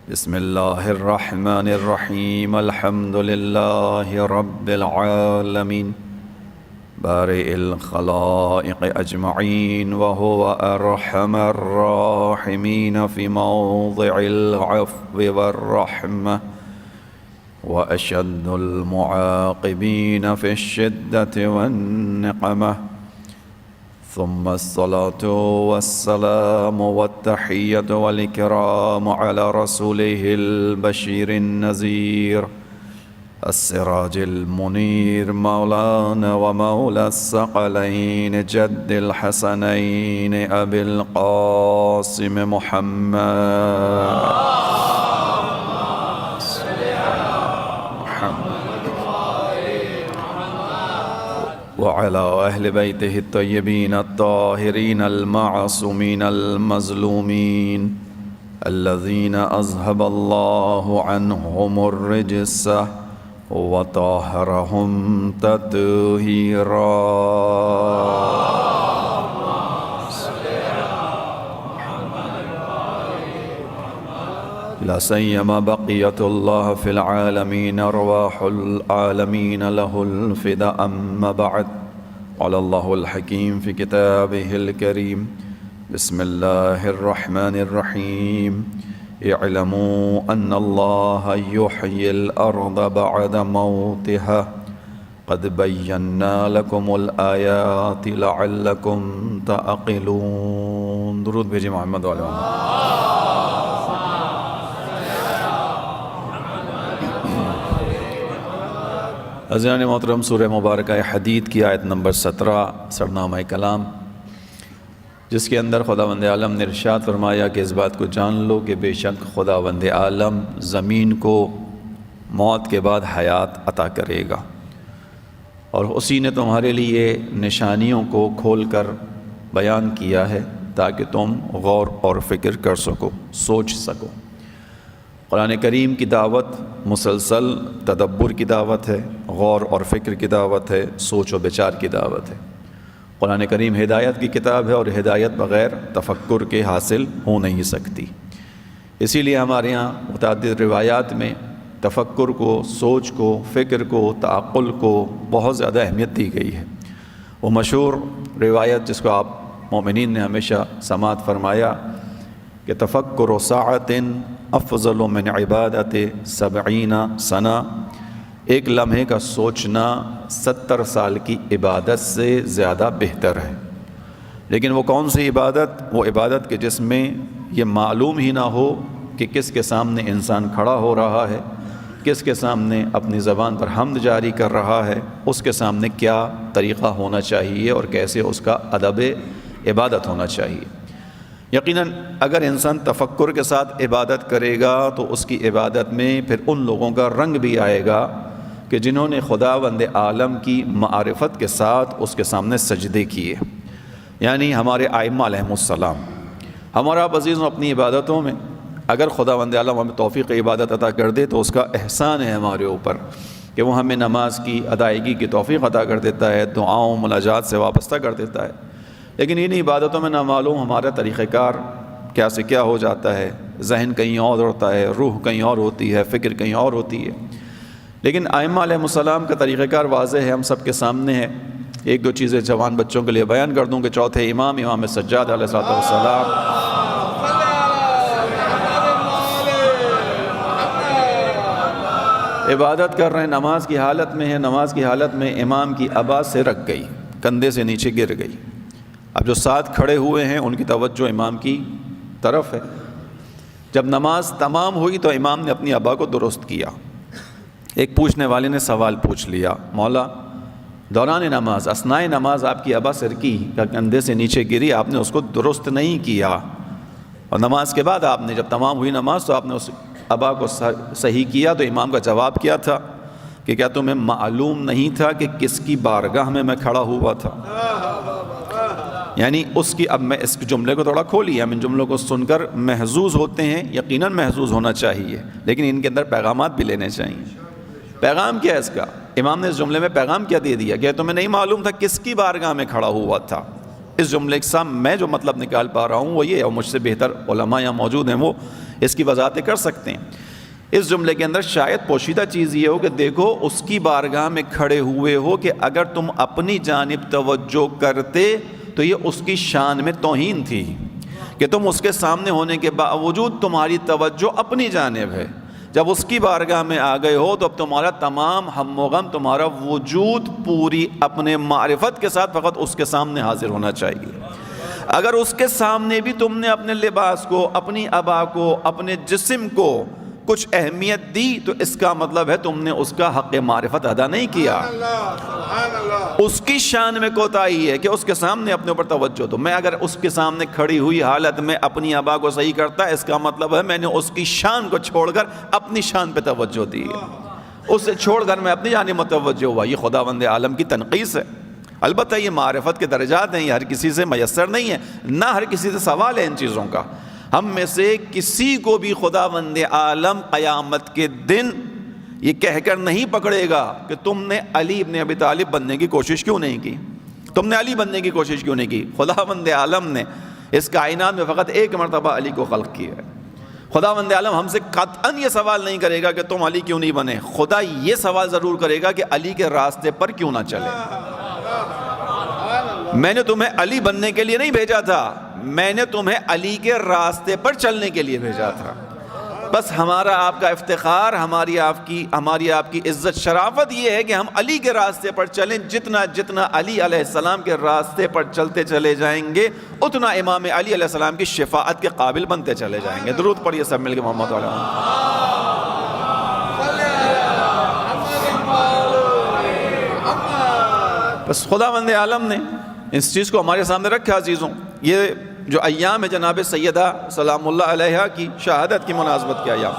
بسم الله الرحمن الرحيم. الحمد لله رب العالمين بارئ الخلائق أجمعين، وهو أرحم الراحمين في موضع العفو والرحمة، وأشد المعاقبين في الشدة والنقمة. ثم الصلاة والسلام والتحية والإكرام على رسوله البشير النذير السراج المنير، مولانا ومولى الثقلين جد الحسنين أبي القاسم محمد وعلى أهل بيته الطيبين الطاهرين المعصومين المظلومين الذين أذهب الله عنهم الرجس وطهرهم تطهيرا. لا سيما بقية الله في العالمين، أرواح العالمين له الفداء. أما بعد، قال الله الحكيم في كتابه الكريم: بسم الله الرحمن الرحيم. اعلموا أن الله يحيي الأرض بعد موتها، قد بينا لكم الآيات لعلكم تعقلون. درود بھیجئے محمد وعلیہ وسلم. عزیزان محترم، سورہ مبارکہ حدید کی آیت نمبر 17 سرنامہ کلام، جس کے اندر خداوند عالم نے ارشاد فرمایا کہ اس بات کو جان لو کہ بے شک خداوند عالم زمین کو موت کے بعد حیات عطا کرے گا، اور اسی نے تمہارے لیے نشانیوں کو کھول کر بیان کیا ہے تاکہ تم غور اور فکر کر سکو، سوچ سکو. قرآن کریم کی دعوت مسلسل تدبر کی دعوت ہے، غور اور فکر کی دعوت ہے، سوچ و بچار کی دعوت ہے. قرآن کریم ہدایت کی کتاب ہے، اور ہدایت بغیر تفکر کے حاصل ہو نہیں سکتی. اسی لیے ہمارے یہاں متعدد روایات میں تفکر کو، سوچ کو، فکر کو، تعقل کو بہت زیادہ اہمیت دی گئی ہے. وہ مشہور روایت جس کو آپ مومنین نے ہمیشہ سماعت فرمایا کہ تفکر ساعت افضل من عبادت 70 سنہ، ایک لمحے کا سوچنا 70 سال کی عبادت سے زیادہ بہتر ہے. لیکن وہ کون سی عبادت؟ وہ عبادت کہ جس میں یہ معلوم ہی نہ ہو کہ کس کے سامنے انسان کھڑا ہو رہا ہے، کس کے سامنے اپنی زبان پر حمد جاری کر رہا ہے، اس کے سامنے کیا طریقہ ہونا چاہیے اور کیسے اس کا ادب عبادت ہونا چاہیے. یقیناً اگر انسان تفکر کے ساتھ عبادت کرے گا تو اس کی عبادت میں پھر ان لوگوں کا رنگ بھی آئے گا کہ جنہوں نے خداوند عالم کی معرفت کے ساتھ اس کے سامنے سجدے کیے، یعنی ہمارے ائمہ علیہم السلام. ہمارا عزیزوں اپنی عبادتوں میں اگر خداوند عالم ہمیں توفیق عبادت عطا کر دے تو اس کا احسان ہے ہمارے اوپر کہ وہ ہمیں نماز کی ادائیگی کی توفیق عطا کر دیتا ہے، دعاؤں مناجات سے وابستہ کر دیتا ہے. لیکن انہی عبادتوں میں نامعلوم ہمارا طریقہ کار کیا سے کیا ہو جاتا ہے، ذہن کہیں اور ہوتا ہے، روح کہیں اور ہوتی ہے، فکر کہیں اور ہوتی ہے. لیکن ائمہ علیہ السلام کا طریقہ کار واضح ہے، ہم سب کے سامنے ہے. ایک دو چیزیں جوان بچوں کے لیے بیان کر دوں کہ چوتھے امام سجاد علیہ السلام عبادت کر رہے ہیں، نماز کی حالت میں ہے. نماز کی حالت میں امام کی ابا سے رک گئی، کندھے سے نیچے گر گئی. اب جو ساتھ کھڑے ہوئے ہیں ان کی توجہ امام کی طرف ہے. جب نماز تمام ہوئی تو امام نے اپنی ابا کو درست کیا. ایک پوچھنے والے نے سوال پوچھ لیا: مولا، دوران نماز، اثناء نماز آپ کی ابا سرکی کا کندھے سے نیچے گری، آپ نے اس کو درست نہیں کیا، اور نماز کے بعد آپ نے جب تمام ہوئی نماز تو آپ نے اس ابا کو صحیح کیا. تو امام کا جواب کیا تھا کہ کیا تمہیں معلوم نہیں تھا کہ کس کی بارگاہ میں کھڑا ہوا تھا؟ یعنی اس کی، اب میں اس جملے کو تھوڑا کھولی، ہم ان جملوں کو سن کر محظوظ ہوتے ہیں، یقیناً محظوظ ہونا چاہیے، لیکن ان کے اندر پیغامات بھی لینے چاہیے. پیغام کیا ہے اس کا؟ امام نے اس جملے میں پیغام کیا دے دیا کہ تمہیں نہیں معلوم تھا کس کی بارگاہ میں کھڑا ہوا تھا. اس جملے کا میں جو مطلب نکال پا رہا ہوں وہ یہ ہے، اور مجھ سے بہتر علماء یہاں موجود ہیں وہ اس کی وضاحتیں کر سکتے ہیں۔ اس جملے کے اندر شاید پوشیدہ چیز یہ ہو کہ دیکھو اس کی بارگاہ میں کھڑے ہوئے ہو کہ اگر تم اپنی جانب توجہ کرتے تو یہ اس کی شان میں توہین تھی کہ تم اس کے سامنے ہونے کے باوجود تمہاری توجہ اپنی جانب ہے۔ جب اس کی بارگاہ میں آ گئے ہو تو اب تمہارا تمام ہم و غم، تمہارا وجود پوری اپنے معرفت کے ساتھ فقط اس کے سامنے حاضر ہونا چاہیے۔ اگر اس کے سامنے بھی تم نے اپنے لباس کو، اپنی ابا کو، اپنے جسم کو کچھ اہمیت دی تو اس کا مطلب ہے تم نے اس کا حق معرفت ادا نہیں کیا۔ اس کی شان میں کوتاہی ہے کہ اس کے سامنے اپنے اوپر توجہ دو۔ میں اگر اس کے سامنے کھڑی ہوئی حالت میں اپنی ابا کو صحیح کرتا، اس کا مطلب ہے میں نے اس کی شان کو چھوڑ کر اپنی شان پہ توجہ دی ہے، اسے چھوڑ کر میں اپنی جانب متوجہ ہوا۔ یہ خداوند عالم کی تنقیص ہے۔ البتہ یہ معرفت کے درجات ہیں، یہ ہر کسی سے میسر نہیں ہے، نہ ہر کسی سے سوال ہے ان چیزوں کا۔ ہم میں سے کسی کو بھی خداوند عالم قیامت کے دن یہ کہہ کر نہیں پکڑے گا کہ تم نے علی ابن ابی طالب بننے کی کوشش کیوں نہیں کی، تم نے علی بننے کی کوشش کیوں نہیں کی۔ خداوند عالم نے اس کائنات میں فقط ایک مرتبہ علی کو خلق کیا ہے۔ خداوند عالم ہم سے قطعاً یہ سوال نہیں کرے گا کہ تم علی کیوں نہیں بنے، خدا یہ سوال ضرور کرے گا کہ علی کے راستے پر کیوں نہ چلے۔ میں نے تمہیں علی بننے کے لیے نہیں بھیجا تھا، میں نے تمہیں علی کے راستے پر چلنے کے لیے بھیجا تھا۔ بس ہمارا آپ کا افتخار، ہماری آپ کی عزت شرافت یہ ہے کہ ہم علی کے راستے پر چلیں۔ جتنا جتنا علی علیہ السلام کے راستے پر چلتے چلے جائیں گے اتنا امام علی علیہ السلام کی شفاعت کے قابل بنتے چلے جائیں گے۔ درود پڑھیے سب مل کے محمد علیہ وسلم۔ بس خداوند عالم نے اس چیز کو ہمارے سامنے رکھا عزیزوں۔ یہ جو ایام ہے جناب سیدہ سلام اللہ علیہا کی شہادت کی مناسبت کے ایام،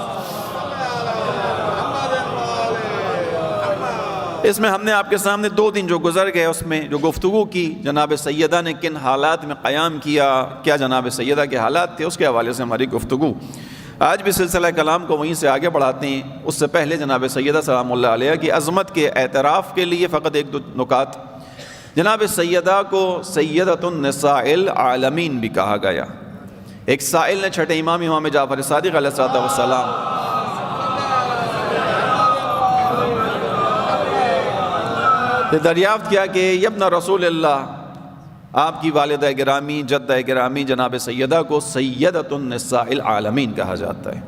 اس میں ہم نے آپ کے سامنے 2 دن جو گزر گئے اس میں جو گفتگو کی، جناب سیدہ نے کن حالات میں قیام کیا، کیا جناب سیدہ کے حالات تھے، اس کے حوالے سے ہماری گفتگو۔ آج بھی سلسلہ کلام کو وہیں سے آگے بڑھاتے ہیں۔ اس سے پہلے جناب سیدہ سلام اللہ علیہا کی عظمت کے اعتراف کے لیے فقط 1-2 نکات۔ جناب سیدہ کو سیدۃ النساء العالمین بھی کہا گیا۔ ایک سائل نے چھٹے امام جعفر صادق علیہ السلام سے دریافت کیا کہ ابن رسول اللہ، آپ کی والدہ گرامی، جدہ گرامی جناب سیدہ کو سیدۃ النساء العالمین کہا جاتا ہے،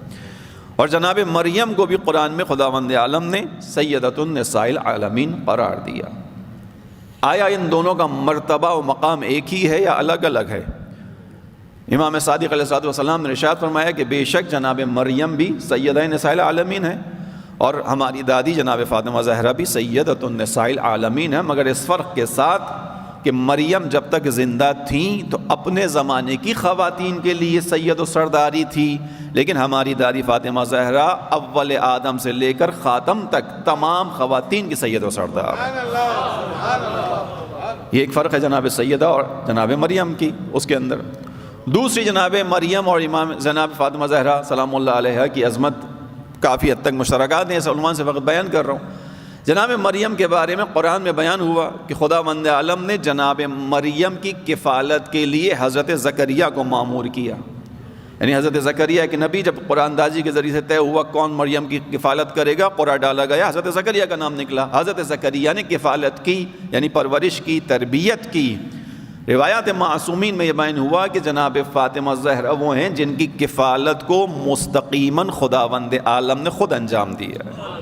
اور جناب مریم کو بھی قرآن میں خداوند عالم نے سیدۃ النساء العالمین قرار دیا۔ آیا ان دونوں کا مرتبہ و مقام ایک ہی ہے یا الگ الگ ہے؟ امام صادق علیہ السلام نے ارشاد فرمایا کہ بے شک جناب مریم بھی سیدہ نساء العالمین ہے، اور ہماری دادی جناب فاطمہ زہرا بھی سیدۃ النساء العالمین ہے، مگر اس فرق کے ساتھ کہ مریم جب تک زندہ تھیں تو اپنے زمانے کی خواتین کے لیے سید و سرداری تھی، لیکن ہماری دادی فاطمہ زہرا اول آدم سے لے کر خاتم تک تمام خواتین کی سید و سردار۔ یہ ایک فرق ہے جناب سیدہ اور جناب مریم کی اس کے اندر۔ دوسری جناب مریم اور امام جناب فاطمہ زہرا سلام اللہ علیہا کی عظمت کافی حد تک مشترکات ہیں، اس عنوان سے فقط بیان کر رہا ہوں۔ جناب مریم کے بارے میں قرآن میں بیان ہوا کہ خداوند عالم نے جناب مریم کی کفالت کے لیے حضرت زکریہ کو مامور کیا، یعنی حضرت زکریہ کے نبی جب قرآن دازی کے ذریعے سے طے ہوا کون مریم کی کفالت کرے گا، قرآن ڈالا گیا، حضرت زکریہ کا نام نکلا۔ حضرت زکریہ نے کفالت کی، یعنی پرورش کی، تربیت کی۔ روایات معصومین میں یہ بیان ہوا کہ جناب فاطمہ زہرا وہ ہیں جن کی کفالت کو مستقیماً خداوند عالم نے خود انجام دیا ہے۔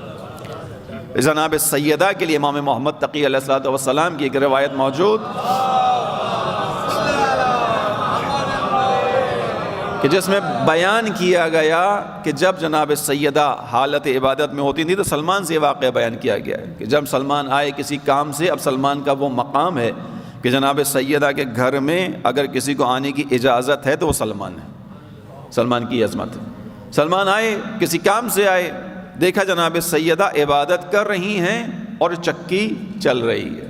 جناب سیدہ کے لیے امام محمد تقی علیہ السلام کی ایک روایت موجود کہ جس میں بیان کیا گیا کہ جب جناب سیدہ حالت عبادت میں ہوتی تھی تو سلمان سے یہ واقعہ بیان کیا گیا ہے کہ جب سلمان آئے کسی کام سے، اب سلمان کا وہ مقام ہے کہ جناب سیدہ کے گھر میں اگر کسی کو آنے کی اجازت ہے تو وہ سلمان ہے، سلمان کی عظمت ہے۔ سلمان آئے، کسی کام سے آئے، دیکھا جناب سیدہ عبادت کر رہی ہیں اور چکی چل رہی ہے،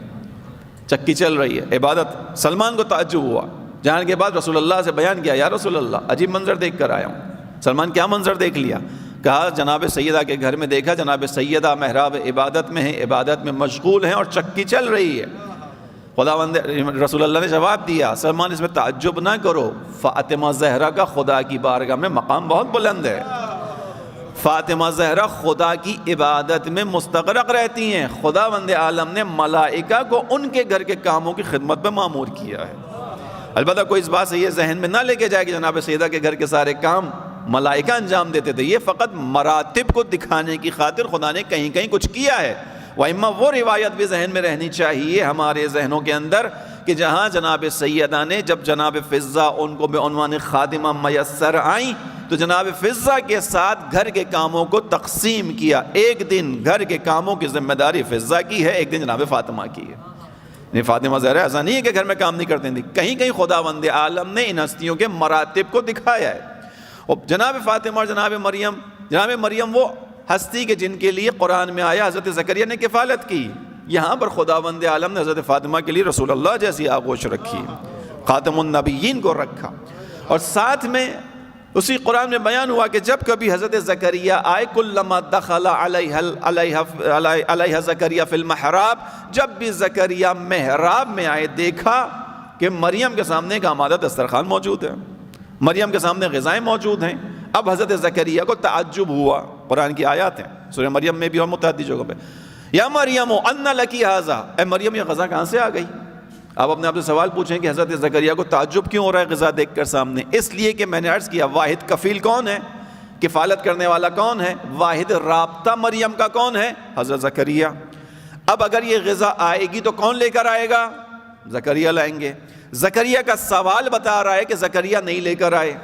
چکی چل رہی ہے عبادت۔ سلمان کو تعجب ہوا، جانے کے بعد رسول اللہ سے بیان کیا، یا رسول اللہ عجیب منظر دیکھ کر آیا ہوں۔ سلمان کیا منظر دیکھ لیا؟ کہا جناب سیدہ کے گھر میں دیکھا جناب سیدہ محراب عبادت میں ہیں، عبادت میں مشغول ہیں اور چکی چل رہی ہے۔ خداوند رسول اللہ نے جواب دیا سلمان اس میں تعجب نہ کرو، فاطمہ زہرا کا خدا کی بارگاہ میں مقام بہت بلند ہے، فاطمہ زہرا خدا کی عبادت میں مستغرق رہتی ہیں، خداوند عالم نے ملائکہ کو ان کے گھر کے کاموں کی خدمت میں مامور کیا ہے۔ البتہ کوئی اس بات سے یہ ذہن میں نہ لے کے جائے کہ جناب سیدہ کے گھر کے سارے کام ملائکہ انجام دیتے تھے، یہ فقط مراتب کو دکھانے کی خاطر خدا نے کہیں کہیں کچھ کیا ہے۔ وَإِمَّا وہ روایت بھی ذہن میں رہنی چاہیے ہمارے ذہنوں کے اندر کہ جہاں جناب سیدہ نے جب جناب فضہ ان کو بے عنوان خادمہ میسر آئیں تو جناب فضہ کے ساتھ گھر کے کاموں کو تقسیم کیا، ایک دن گھر کے کاموں کی ذمہ داری فضہ کی ہے، ایک دن جناب فاطمہ کی ہے۔ فاطمہ زہرا ایسا نہیں ہے کہ گھر میں کام نہیں کرتے تھیں، کہیں کہیں خداوند عالم نے ان ہستیوں کے مراتب کو دکھایا ہے۔ اور جناب فاطمہ اور جناب مریم وہ ہستی کے جن کے لیے قرآن میں آیا حضرت زکریا نے کفالت کی، یہاں پر خداوند عالم نے حضرت فاطمہ کے لیے رسول اللہ جیسی آغوش رکھی، خاتم النبیین کو رکھا۔ اور ساتھ میں اسی قرآن میں بیان ہوا کہ جب کبھی حضرت زکریا آئے کلما دخل علیہ زکریا فی المحراب، جب بھی زکریا محراب میں آئے دیکھا کہ مریم کے سامنے ایک آمادہ دسترخوان موجود ہے، مریم کے سامنے غذائیں موجود ہیں۔ اب حضرت زکریا کو تعجب ہوا، قرآن کی آیات ہیں سورہ مریم میں بھی اور متعدد جگہوں پہ، یا مریم ان لکی ھذا، اے مریم یہ غذا کہاں سے آ گئی؟ آپ اپنے آپ سے سوال پوچھیں کہ حضرت زکریا کو تعجب کیوں ہو رہا ہے غذا دیکھ کر سامنے؟ اس لیے کہ میں نے عرض کیا واحد کفیل کون ہے، کفالت کرنے والا کون ہے، واحد رابطہ مریم کا کون ہے؟ حضرت زکریا۔ اب اگر یہ غذا آئے گی تو کون لے کر آئے گا؟ زکریا لائیں گے۔ زکریا کا سوال بتا رہا ہے کہ زکریا نہیں لے کر آئے،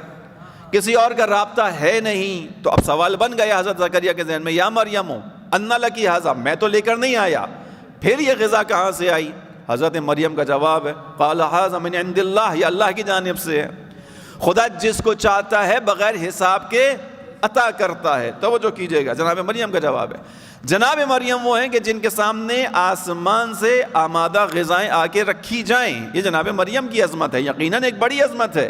کسی اور کا رابطہ ہے نہیں، تو اب سوال بن گیا حضرت زکریا کے ذہن میں، یا مریم ان لکی ھذا، میں تو لے کر نہیں آیا، پھر یہ غذا کہاں سے آئی؟ حضرت مریم کا جواب ہے قال ھذا من عند اللہ، یہ اللہ کی جانب سے ہے۔ خدا جس کو چاہتا ہے بغیر حساب کے عطا کرتا ہے، توجہ کیجئے گا، جناب مریم کا جواب ہے۔ جناب مریم وہ ہیں کہ جن کے سامنے آسمان سے آمادہ غذائیں آ کے رکھی جائیں، یہ جناب مریم کی عظمت ہے، یقیناً ایک بڑی عظمت ہے۔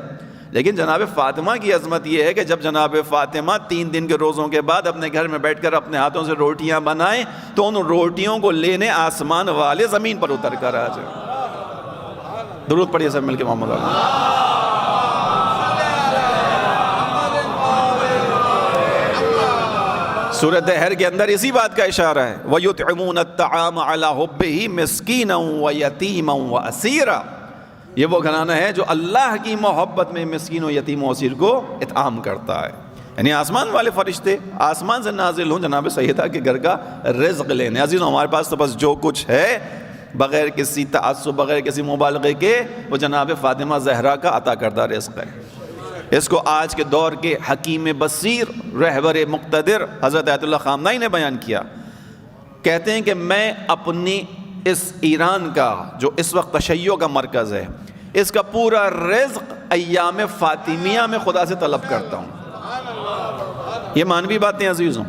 لیکن جناب فاطمہ کی عظمت یہ ہے کہ جب جناب فاطمہ 3 دن کے روزوں کے بعد اپنے گھر میں بیٹھ کر اپنے ہاتھوں سے روٹیاں بنائیں تو ان روٹیوں کو لینے آسمان والے زمین پر اتر کر آ جائیں۔ درود پڑھیے سب مل کے محمد علیہ۔ سورہ دہر کے اندر اسی بات کا اشارہ ہے وَيُطْعِمُونَ الطَّعَامَ عَلَىٰ حُبِّهِ مِسْكِينًا وَيَتِيمًا وَأَسِيرًا، یہ وہ گھرانہ ہے جو اللہ کی محبت میں مسکین و یتیم و اسیر کو اطعام کرتا ہے، یعنی آسمان والے فرشتے آسمان سے نازل ہوں جناب سیدہ کے گھر کا رزق لینے۔ عزیزوں ہمارے پاس تو بس جو کچھ ہے بغیر کسی تعصب بغیر کسی مبالغے کے وہ جناب فاطمہ زہرا کا عطا کردہ رزق ہے۔ اس کو آج کے دور کے حکیم بصیر رہبر مقتدر حضرت آیت اللہ خامنائی نے بیان کیا، کہتے ہیں کہ میں اپنی اس ایران کا جو اس وقت تشیع کا مرکز ہے، اس کا پورا رزق ایام فاطمیہ میں خدا سے طلب کرتا ہوں۔ یہ معنوی باتیں عزیزوں،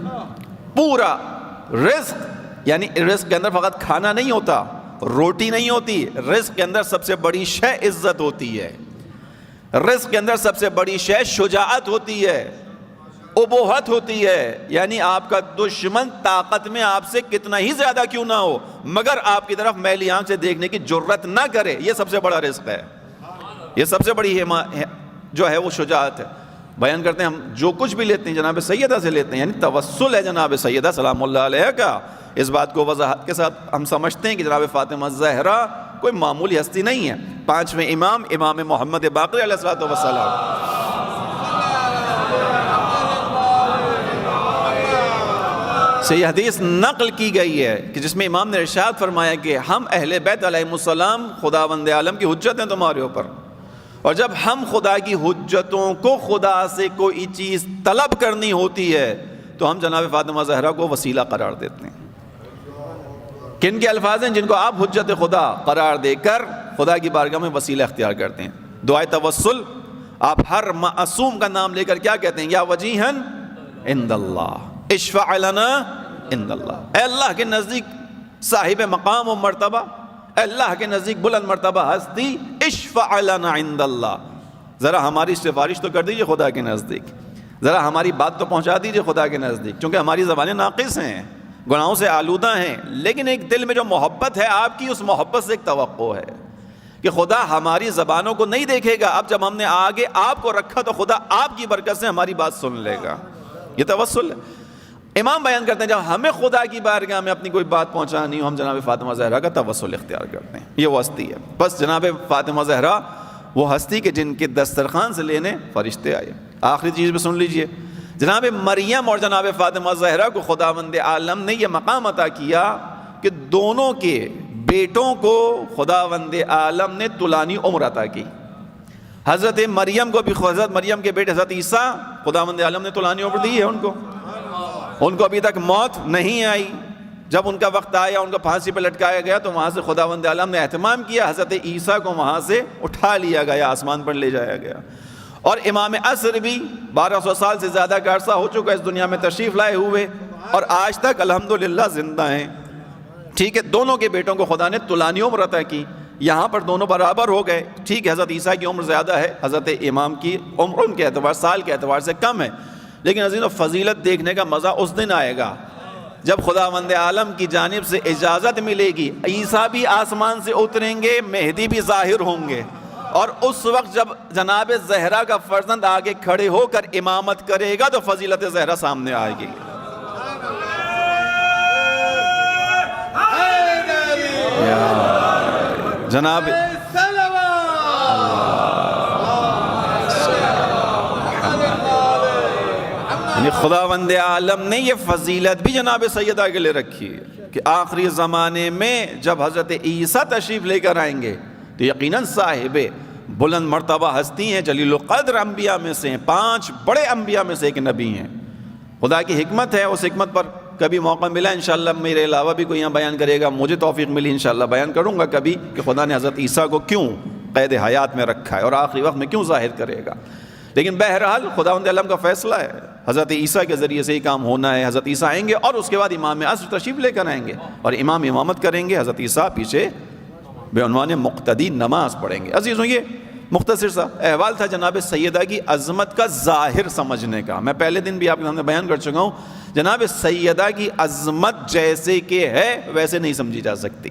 پورا رزق، یعنی رزق کے اندر فقط کھانا نہیں ہوتا، روٹی نہیں ہوتی، رزق کے اندر سب سے بڑی شے عزت ہوتی ہے، رزق کے اندر سب سے بڑی شے شجاعت ہوتی ہے، ابوہت ہوتی ہے، یعنی آپ کا دشمن طاقت میں آپ سے کتنا ہی زیادہ کیوں نہ ہو مگر آپ کی طرف میلی آنکھ سے دیکھنے کی جرت نہ کرے، یہ سب سے بڑا رزق ہے، یہ سب سے بڑی جو ہے وہ شجاعت ہے۔ بیان کرتے ہیں ہم جو کچھ بھی لیتے ہیں جناب سیدہ سے لیتے ہیں، یعنی توسل ہے جناب سیدہ سلام اللہ علیہ کا۔ اس بات کو وضاحت کے ساتھ ہم سمجھتے ہیں کہ جناب فاطمہ زہرا کوئی معمولی ہستی نہیں ہے، 5ویں امام محمد باقر علیہ الصلوۃ والسلام۔ سے یہ حدیث نقل کی گئی ہے کہ جس میں امام نے ارشاد فرمایا کہ ہم اہل بیت علیہ السلام خداوند عالم کی حجت ہیں تمہارے اوپر، اور جب ہم خدا کی حجتوں کو خدا سے کوئی چیز طلب کرنی ہوتی ہے تو ہم جناب فاطمہ زہرا کو وسیلہ قرار دیتے ہیں۔ کن کے الفاظ ہیں جن کو آپ حجت خدا قرار دے کر خدا کی بارگاہ میں وسیلہ اختیار کرتے ہیں؟ دعائے توسل آپ ہر معصوم کا نام لے کر کیا کہتے ہیں؟ یا وجیہن عند اللہ، اشفع لنا عند اللہ، اے اللہ کے نزدیک صاحب مقام و مرتبہ، اے اللہ کے نزدیک بلند مرتبہ ہستی، اشفع لنا عند اللہ، ذرا ہماری سفارش تو کر دیجئے خدا کے نزدیک، ذرا ہماری بات تو پہنچا دیجئے خدا کے نزدیک، چونکہ ہماری زبانیں ناقص ہیں، گناہوں سے آلودہ ہیں، لیکن ایک دل میں جو محبت ہے آپ کی، اس محبت سے ایک توقع ہے۔ کہ خدا ہماری زبانوں کو نہیں دیکھے گا، اب جب ہم نے آگے آپ کو رکھا تو خدا آپ کی برکت سے ہماری بات سن لے گا. یہ توسل ہے. امام بیان کرتے ہیں جب ہمیں خدا کی بارگاہ میں اپنی کوئی بات پہنچانی ہو، ہم جناب فاطمہ زہرا کا توسل اختیار کرتے ہیں. یہ وہ ہستی ہے. بس جناب فاطمہ زہرا وہ ہستی کہ جن کے دسترخوان سے لینے فرشتے آئے. آخری چیز پہ سن لیجئے، جناب مریم اور جناب فاطمہ زہرا کو خداوند عالم نے یہ مقام عطا کیا کہ دونوں کے بیٹوں کو خداوند عالم نے طولانی عمر عطا کی. حضرت مریم کو بھی، حضرت مریم کے بیٹے حضرت عیسیٰ، خداوند عالم نے طولانی عمر دی ہے ان کو ابھی تک موت نہیں آئی. جب ان کا وقت آیا، ان کو پھانسی پہ لٹکایا گیا تو وہاں سے خداوند عالم نے اہتمام کیا، حضرت عیسیٰ کو وہاں سے اٹھا لیا گیا، آسمان پر لے جایا گیا. اور امام عصر بھی 1200 سال سے زیادہ کا عرصہ ہو چکا اس دنیا میں تشریف لائے ہوئے، اور آج تک الحمدللہ زندہ ہیں. ٹھیک ہے، دونوں کے بیٹوں کو خدا نے طولانی عمر عطا کی. یہاں پر دونوں برابر ہو گئے. ٹھیک ہے، حضرت عیسیٰ کی عمر زیادہ ہے، حضرت امام کی عمر ان کے اعتبار سال کے اعتبار سے کم ہے. لیکن عزیزو، فضیلت دیکھنے کا مزہ اس دن آئے گا جب خداوند عالم کی جانب سے اجازت ملے گی. عیسیٰ بھی آسمان سے اتریں گے، مہدی بھی ظاہر ہوں گے، اور اس وقت جب جناب زہرا کا فرزند آگے کھڑے ہو کر امامت کرے گا تو فضیلت زہرا سامنے آئے گی. جناب خداوند عالم نے یہ فضیلت بھی جناب سیدہ کے لئے رکھی ہے کہ آخری زمانے میں جب حضرت عیسیٰ تشریف لے کر آئیں گے تو یقیناً صاحب بلند مرتبہ ہستی ہیں، جلیل القدر انبیاء میں سے ہیں، 5 بڑے انبیاء میں سے ایک نبی ہیں. خدا کی حکمت ہے، اس حکمت پر کبھی موقع ملا انشاءاللہ میرے علاوہ بھی کوئی یہاں بیان کرے گا، مجھے توفیق ملی انشاءاللہ بیان کروں گا کبھی کہ خدا نے حضرت عیسیٰ کو کیوں قید حیات میں رکھا ہے اور آخری وقت میں کیوں ظاہر کرے گا. لیکن بہرحال خداوند عالم کا فیصلہ ہے، حضرت عیسیٰ کے ذریعے سے ہی کام ہونا ہے. حضرت عیسیٰ آئیں گے اور اس کے بعد امام عصر تشریف لے کر آئیں گے اور امام امامت کریں گے، حضرت عیسیٰ پیچھے بے عنوان مقتدی نماز پڑھیں گے. عزیزوں، یہ مختصر سا احوال تھا جناب سیدہ کی عظمت کا ظاہر سمجھنے کا. میں پہلے دن بھی آپ کے سامنے بیان کر چکا ہوں، جناب سیدہ کی عظمت جیسے کہ ہے ویسے نہیں سمجھی جا سکتی.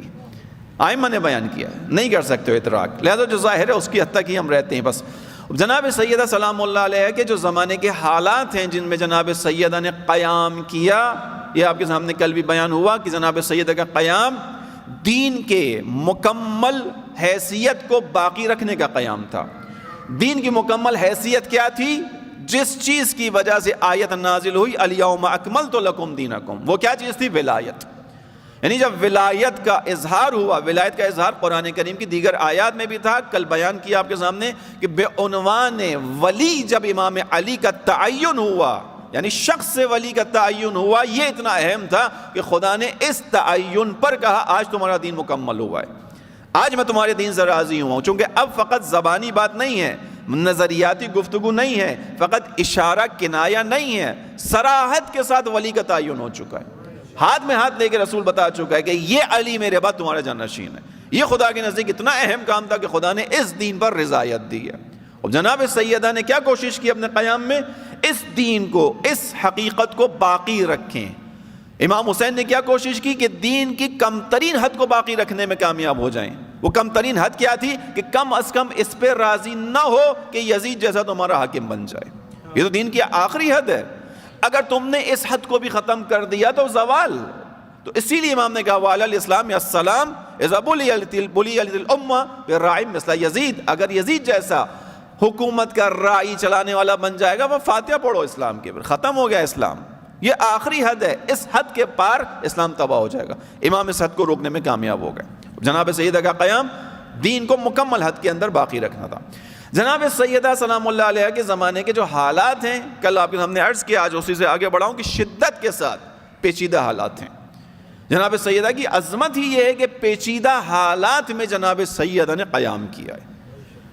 آئمہ نے بیان کیا ہے، نہیں کر سکتے ہو ادراک، لہذا جو ظاہر ہے اس کی حد تک ہی ہم رہتے ہیں. بس جناب سیدہ سلام اللہ علیہ کے جو زمانے کے حالات ہیں جن میں جناب سیدہ نے قیام کیا، یہ آپ کے سامنے کل بھی بیان ہوا کہ جناب سیدہ کا قیام دین کے مکمل حیثیت کو باقی رکھنے کا قیام تھا. دین کی مکمل حیثیت کیا تھی؟ جس چیز کی وجہ سے آیت نازل ہوئی الیوم اکملت لکم دینکم، وہ کیا چیز تھی؟ ولایت. یعنی جب ولایت کا اظہار ہوا، ولایت کا اظہار قرآن کریم کی دیگر آیات میں بھی تھا. کل بیان کیا آپ کے سامنے کہ بے عنوان ولی جب امام علی کا تعین ہوا، یعنی شخص سے ولی کا تعین ہوا، یہ اتنا اہم تھا کہ خدا نے اس تعین پر کہا آج تمہارا دین مکمل ہوا ہے، آج میں تمہارے دین سے راضی ہوا ہوں. چونکہ اب فقط زبانی بات نہیں ہے، نظریاتی گفتگو نہیں ہے، فقط اشارہ کنایہ نہیں ہے، صراحت کے ساتھ ولی کا تعین ہو چکا ہے. ہاتھ میں ہاتھ لے کے رسول بتا چکا ہے کہ یہ علی میرے بعد تمہارا جانشین ہے. یہ خدا کے نزدیک اتنا اہم کام تھا کہ خدا نے اس دین پر رضایت دی ہے. اور جناب سیدہ نے کیا کوشش کی اپنے قیام میں؟ اس دین کو، اس حقیقت کو باقی رکھیں. امام حسین نے کیا کوشش کی کہ دین کی کم ترین حد کو باقی رکھنے میں کامیاب ہو جائیں. وہ کم ترین حد کیا تھی؟ کہ کم از کم اس پہ راضی نہ ہو کہ یزید جیسا تمہارا حاکم بن جائے. یہ تو دین کی آخری حد ہے. اگر تم نے اس حد کو بھی ختم کر دیا تو زوال. تو اسی لیے امام نے کہا وعلی الاسلام السلام اذا بلی الامہ بالراعی مثل یزید. اگر یزید جیسا حکومت کا راعی چلانے والا بن جائے گا، وہ فاتحہ پڑھو اسلام کے، ختم ہو گیا اسلام. یہ آخری حد ہے، اس حد کے پار اسلام تباہ ہو جائے گا. امام اس حد کو روکنے میں کامیاب ہو گئے. جناب سیدہ کا قیام دین کو مکمل حد کے اندر باقی رکھنا تھا. جناب سیدہ سلام اللہ علیہ کے زمانے کے جو حالات ہیں، کل آپ کے ہم نے عرض کیا، آج اسی سے آگے بڑھاؤں کہ شدت کے ساتھ پیچیدہ حالات ہیں. جناب سیدہ کی عظمت ہی یہ ہے کہ پیچیدہ حالات میں جناب سیدہ نے قیام کیا ہے.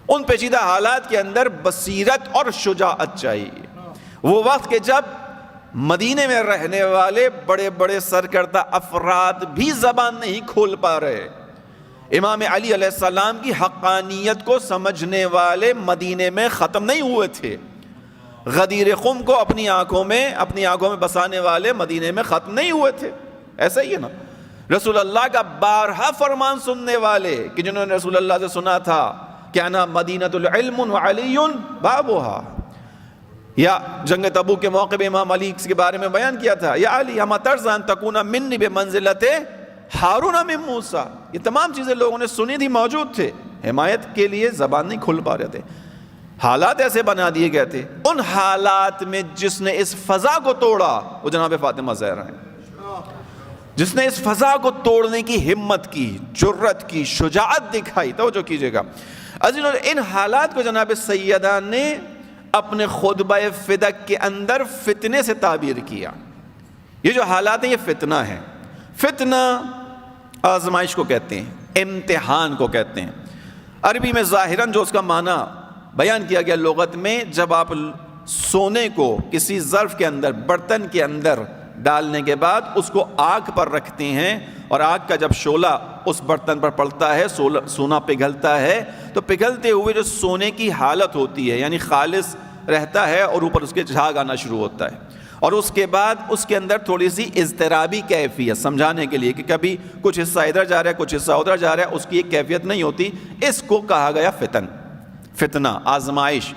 ان پیچیدہ حالات کے اندر بصیرت اور شجاعت چاہیے. وہ وقت کہ جب مدینے میں رہنے والے بڑے بڑے سرکردہ افراد بھی زبان نہیں کھول پا رہے. امام علی علیہ السلام کی حقانیت کو سمجھنے والے مدینے میں ختم نہیں ہوئے تھے. غدیر خم کو اپنی آنکھوں میں بسانے والے مدینے میں ختم نہیں ہوئے تھے. ایسا ہی ہے نا، رسول اللہ کا بارہا فرمان سننے والے کہ جنہوں نے رسول اللہ سے سنا تھا کہ انا مدینۃ العلم وعلی بابھا، یا جنگ تبوک کے موقع پہ امام علی کے بارے میں بیان کیا تھا، یا علی اما ترضی ان تکون منی بمنزلۃ ہارون من موسیٰ. یہ تمام چیزیں لوگوں نے سنی تھی، موجود تھے، حمایت کے لیے زبان نہیں کھل پا رہے تھے، حالات ایسے بنا دیے گئے تھے. ان حالات میں جس نے اس فضا کو توڑا وہ جناب فاطمہ زہرا ہیں، جس نے اس فضا کو توڑنے کی ہمت کی، جرت کی، شجاعت دکھائی. توجہ کیجئے گا عزیزو، ان حالات کو جناب سیدہ نے اپنے خطبہ فدق کے اندر فتنے سے تعبیر کیا. یہ جو حالات ہیں یہ فتنہ ہے. فتنہ آزمائش کو کہتے ہیں، امتحان کو کہتے ہیں. عربی میں ظاہراً جو اس کا معنی بیان کیا گیا لغت میں، جب آپ سونے کو کسی ظرف کے اندر، برتن کے اندر ڈالنے کے بعد اس کو آگ پر رکھتے ہیں اور آگ کا جب شعلہ اس برتن پر پڑتا ہے، سونا پگھلتا ہے، تو پگھلتے ہوئے جو سونے کی حالت ہوتی ہے یعنی خالص رہتا ہے اور اوپر اس کے جھاگ آنا شروع ہوتا ہے، اور اس کے بعد اس کے اندر تھوڑی سی اضطرابی کیفیت، سمجھانے کے لیے کہ کبھی کچھ حصہ ادھر جا رہا ہے کچھ حصہ ادھر جا رہا ہے، اس کی ایک کیفیت نہیں ہوتی. اس کو کہا گیا فتنہ، آزمائش،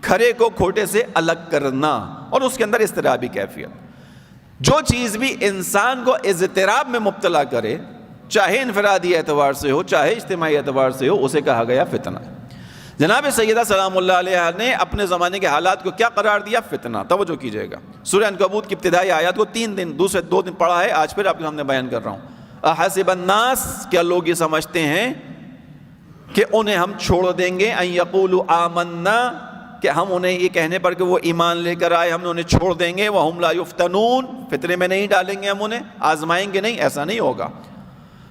کھرے کو کھوٹے سے الگ کرنا اور اس کے اندر اضطرابی کیفیت. جو چیز بھی انسان کو اضطراب میں مبتلا کرے، چاہے انفرادی اعتبار سے ہو چاہے اجتماعی اعتبار سے ہو، اسے کہا گیا فتنہ. جناب سیدہ سلام اللہ علیہ نے اپنے زمانے کے حالات کو کیا قرار دیا؟ فتنہ. توجہ کیجئے گا، سورہ عنکبوت کی ابتدائی آیات کو 3 دن، دوسرے 2 دن پڑھا ہے، آج پھر آپ کے سامنے بیان کر رہا ہوں. احسب الناس، کیا لوگ یہ سمجھتے ہیں کہ انہیں ہم چھوڑ دیں گے، ان یقولوا آمنا، کہ ہم انہیں یہ کہنے پر کہ وہ ایمان لے کر آئے ہم نے انہیں چھوڑ دیں گے، وہم لا یفتنون، فتنے میں نہیں ڈالیں گے، ہم انہیں آزمائیں گے نہیں، ایسا نہیں ہوگا.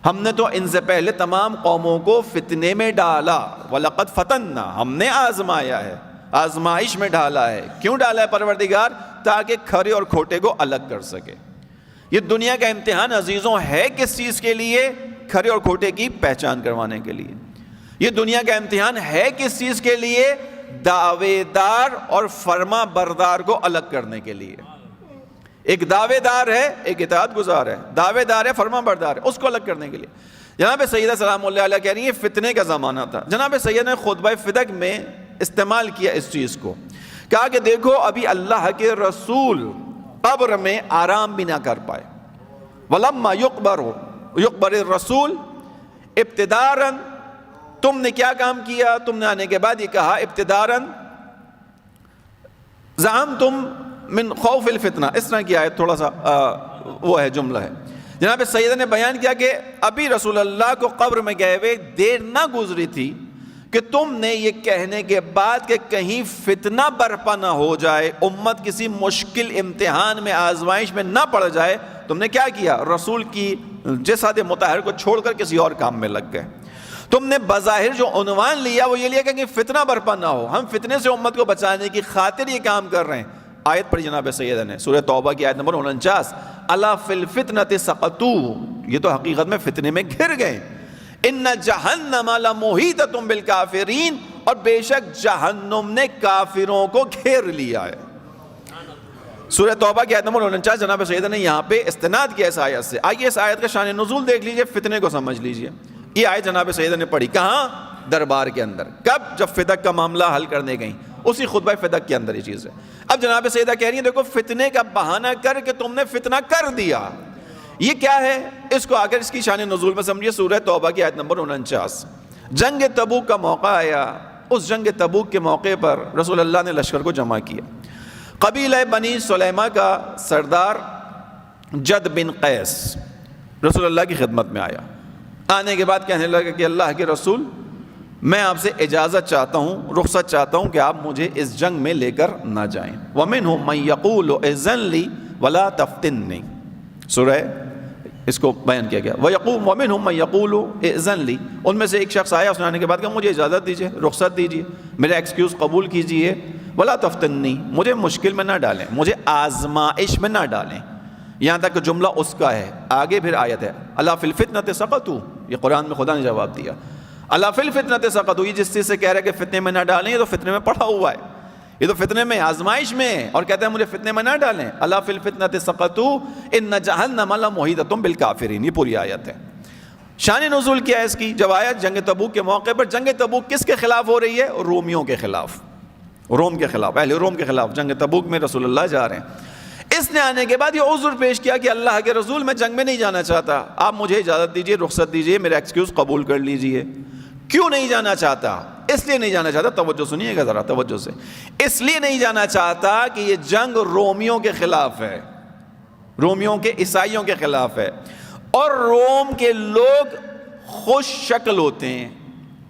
ہم نے تو ان سے پہلے تمام قوموں کو فتنے میں ڈالا، وَلَقَدْ فَتَنَّا، ہم نے آزمایا ہے، آزمائش میں ڈالا ہے. کیوں ڈالا ہے پروردگار؟ تاکہ کھرے اور کھوٹے کو الگ کر سکے. یہ دنیا کا امتحان عزیزوں ہے کس چیز کے لیے؟ کھرے اور کھوٹے کی پہچان کروانے کے لیے. یہ دنیا کا امتحان ہے کس چیز کے لیے؟ دعوے دار اور فرما بردار کو الگ کرنے کے لیے. ایک دعوے دار ہے، ایک اطاعت گزار ہے، دعوے دار ہے، فرما بردار ہے، اس کو الگ کرنے کے لیے. جناب سیدہ سلام اللہ علیہ کہہ رہی ہیں فتنے کا زمانہ تھا. جناب سیدہ نے خطبہ فدق میں استعمال کیا اس چیز کو، کہا کہ دیکھو ابھی اللہ کے رسول قبر میں آرام بھی نہ کر پائے. وَلَمَّا يُقْبَرُ الرَّسُولُ ابتداراً، تم نے کیا کام کیا؟ تم نے آنے کے بعد یہ کہا ابتداراً زعمتم من خوف الفتنہ، اس طرح کی آیت، تھوڑا سا وہ ہے جملہ ہے. جناب سیدہ نے بیان کیا کہ ابھی رسول اللہ کو قبر میں گئے ہوئے دیر نہ گزری تھی کہ تم نے یہ کہنے کے بعد کہ کہیں فتنہ برپا نہ ہو جائے، امت کسی مشکل امتحان میں آزمائش میں نہ پڑ جائے، تم نے کیا کیا؟ رسول کی جسد مطہر کو چھوڑ کر کسی اور کام میں لگ گئے. تم نے بظاہر جو عنوان لیا وہ یہ لیا کہ فتنہ برپا نہ ہو، ہم فتنے سے امت کو بچانے کی خاطر یہ کام کر رہے ہیں. آیت پڑھی جناب سیدہ نے سورہ توبہ کی آیت نمبر 49، الا فی الفتنۃ سقطوا، یہ تو حقیقت میں فتنے میں گر گئے. ان جہنم لمحیطۃ بالکافرین، اور بے شک جہنم نے کافروں کو گھیر لیا ہے. سورہ توبہ کی آیت نمبر 49 جناب سیدہ نے یہاں پہ استناد کیا اس آیت سے. آئیے اس آیت کا شان نزول دیکھ لیجئے، فتنے کو سمجھ لیجئے. یہ آیت جناب سیدہ نے پڑھی کہاں؟ دربار کے اندر. کب؟ جب فدق کا معاملہ حل کرنے گئیں، اسی خطبہ فدق کے اندر یہ چیز ہے. اب جناب سیدہ کہہ رہی ہیں دیکھو فتنے کا بہانہ کر کے تم نے فتنہ کر دیا. یہ کیا ہے؟ اس کو اگر اس کی شان نزول میں سمجھیے سورہ توبہ کی آیت نمبر 49. جنگ تبوک کا موقع آیا. اس جنگ تبوک کے موقع پر رسول اللہ نے لشکر کو جمع کیا. قبیلہ بنی سلیمہ کا سردار جد بن قیس رسول اللہ کی خدمت میں آیا. آنے کے بعد کہنے لگا کہ اللہ کے رسول، میں آپ سے اجازت چاہتا ہوں، رخصت چاہتا ہوں کہ آپ مجھے اس جنگ میں لے کر نہ جائیں. وَمِنْهُمْ مَنْ يَقُولُ اِذْنْ لِي وَلَا تَفْتِنِّي، سورہ اس کو بیان کیا گیا. وَمِنْهُمْ مَنْ يَقُولُ اِذْنْ لِي، ان میں سے ایک شخص آیا، اس نے آنے کے بعد کہا مجھے اجازت دیجئے، رخصت دیجئے، میرا ایکسکیوز قبول کیجئے. وَلَا تَفْتِنِّي، مجھے مشکل میں نہ ڈالیں، مجھے آزمائش میں نہ ڈالیں. یہاں تک کہ جملہ اس کا ہے. آگے پھر آیت ہے الا فی الفتنۃ سقطوا، یہ قرآن میں خدا نے جواب دیا. الا فی الفتنۃ سقطوا، یہ جس چیز سے کہہ رہا ہے کہ فتنے میں نہ ڈالیں، یہ تو فتنے میں پڑا ہوا ہے. یہ تو فتنے میں آزمائش میں ہے، اور کہتے ہیں مجھے فتنے میں نہ ڈالیں، الا فی الفتنۃ سقطوا ان جہنم لمحیطۃ بالکافرین، یہ پوری آیت ہے۔ شان نزول کیا ہے اس کی؟ جب آیا جنگ تبوک کے موقع پر، جنگ تبوک کس کے خلاف ہو رہی ہے؟ رومیوں کے خلاف، روم کے خلاف، اہل روم کے خلاف جنگ تبوک میں رسول اللہ جا رہے ہیں۔ اس نے آنے کے بعد یہ عذر پیش کیا کہ اللہ کے رسول میں جنگ میں نہیں جانا چاہتا، آپ مجھے اجازت دیجیے، رخصت دیجیے، میرا ایکسکیوز قبول کر لیجیے۔ کیوں نہیں جانا چاہتا؟ اس لیے نہیں جانا چاہتا، توجہ سنیے گا ذرا توجہ سے، اس لیے نہیں جانا چاہتا کہ یہ جنگ رومیوں کے خلاف ہے، رومیوں کے، عیسائیوں کے خلاف ہے، اور روم کے لوگ خوش شکل ہوتے ہیں،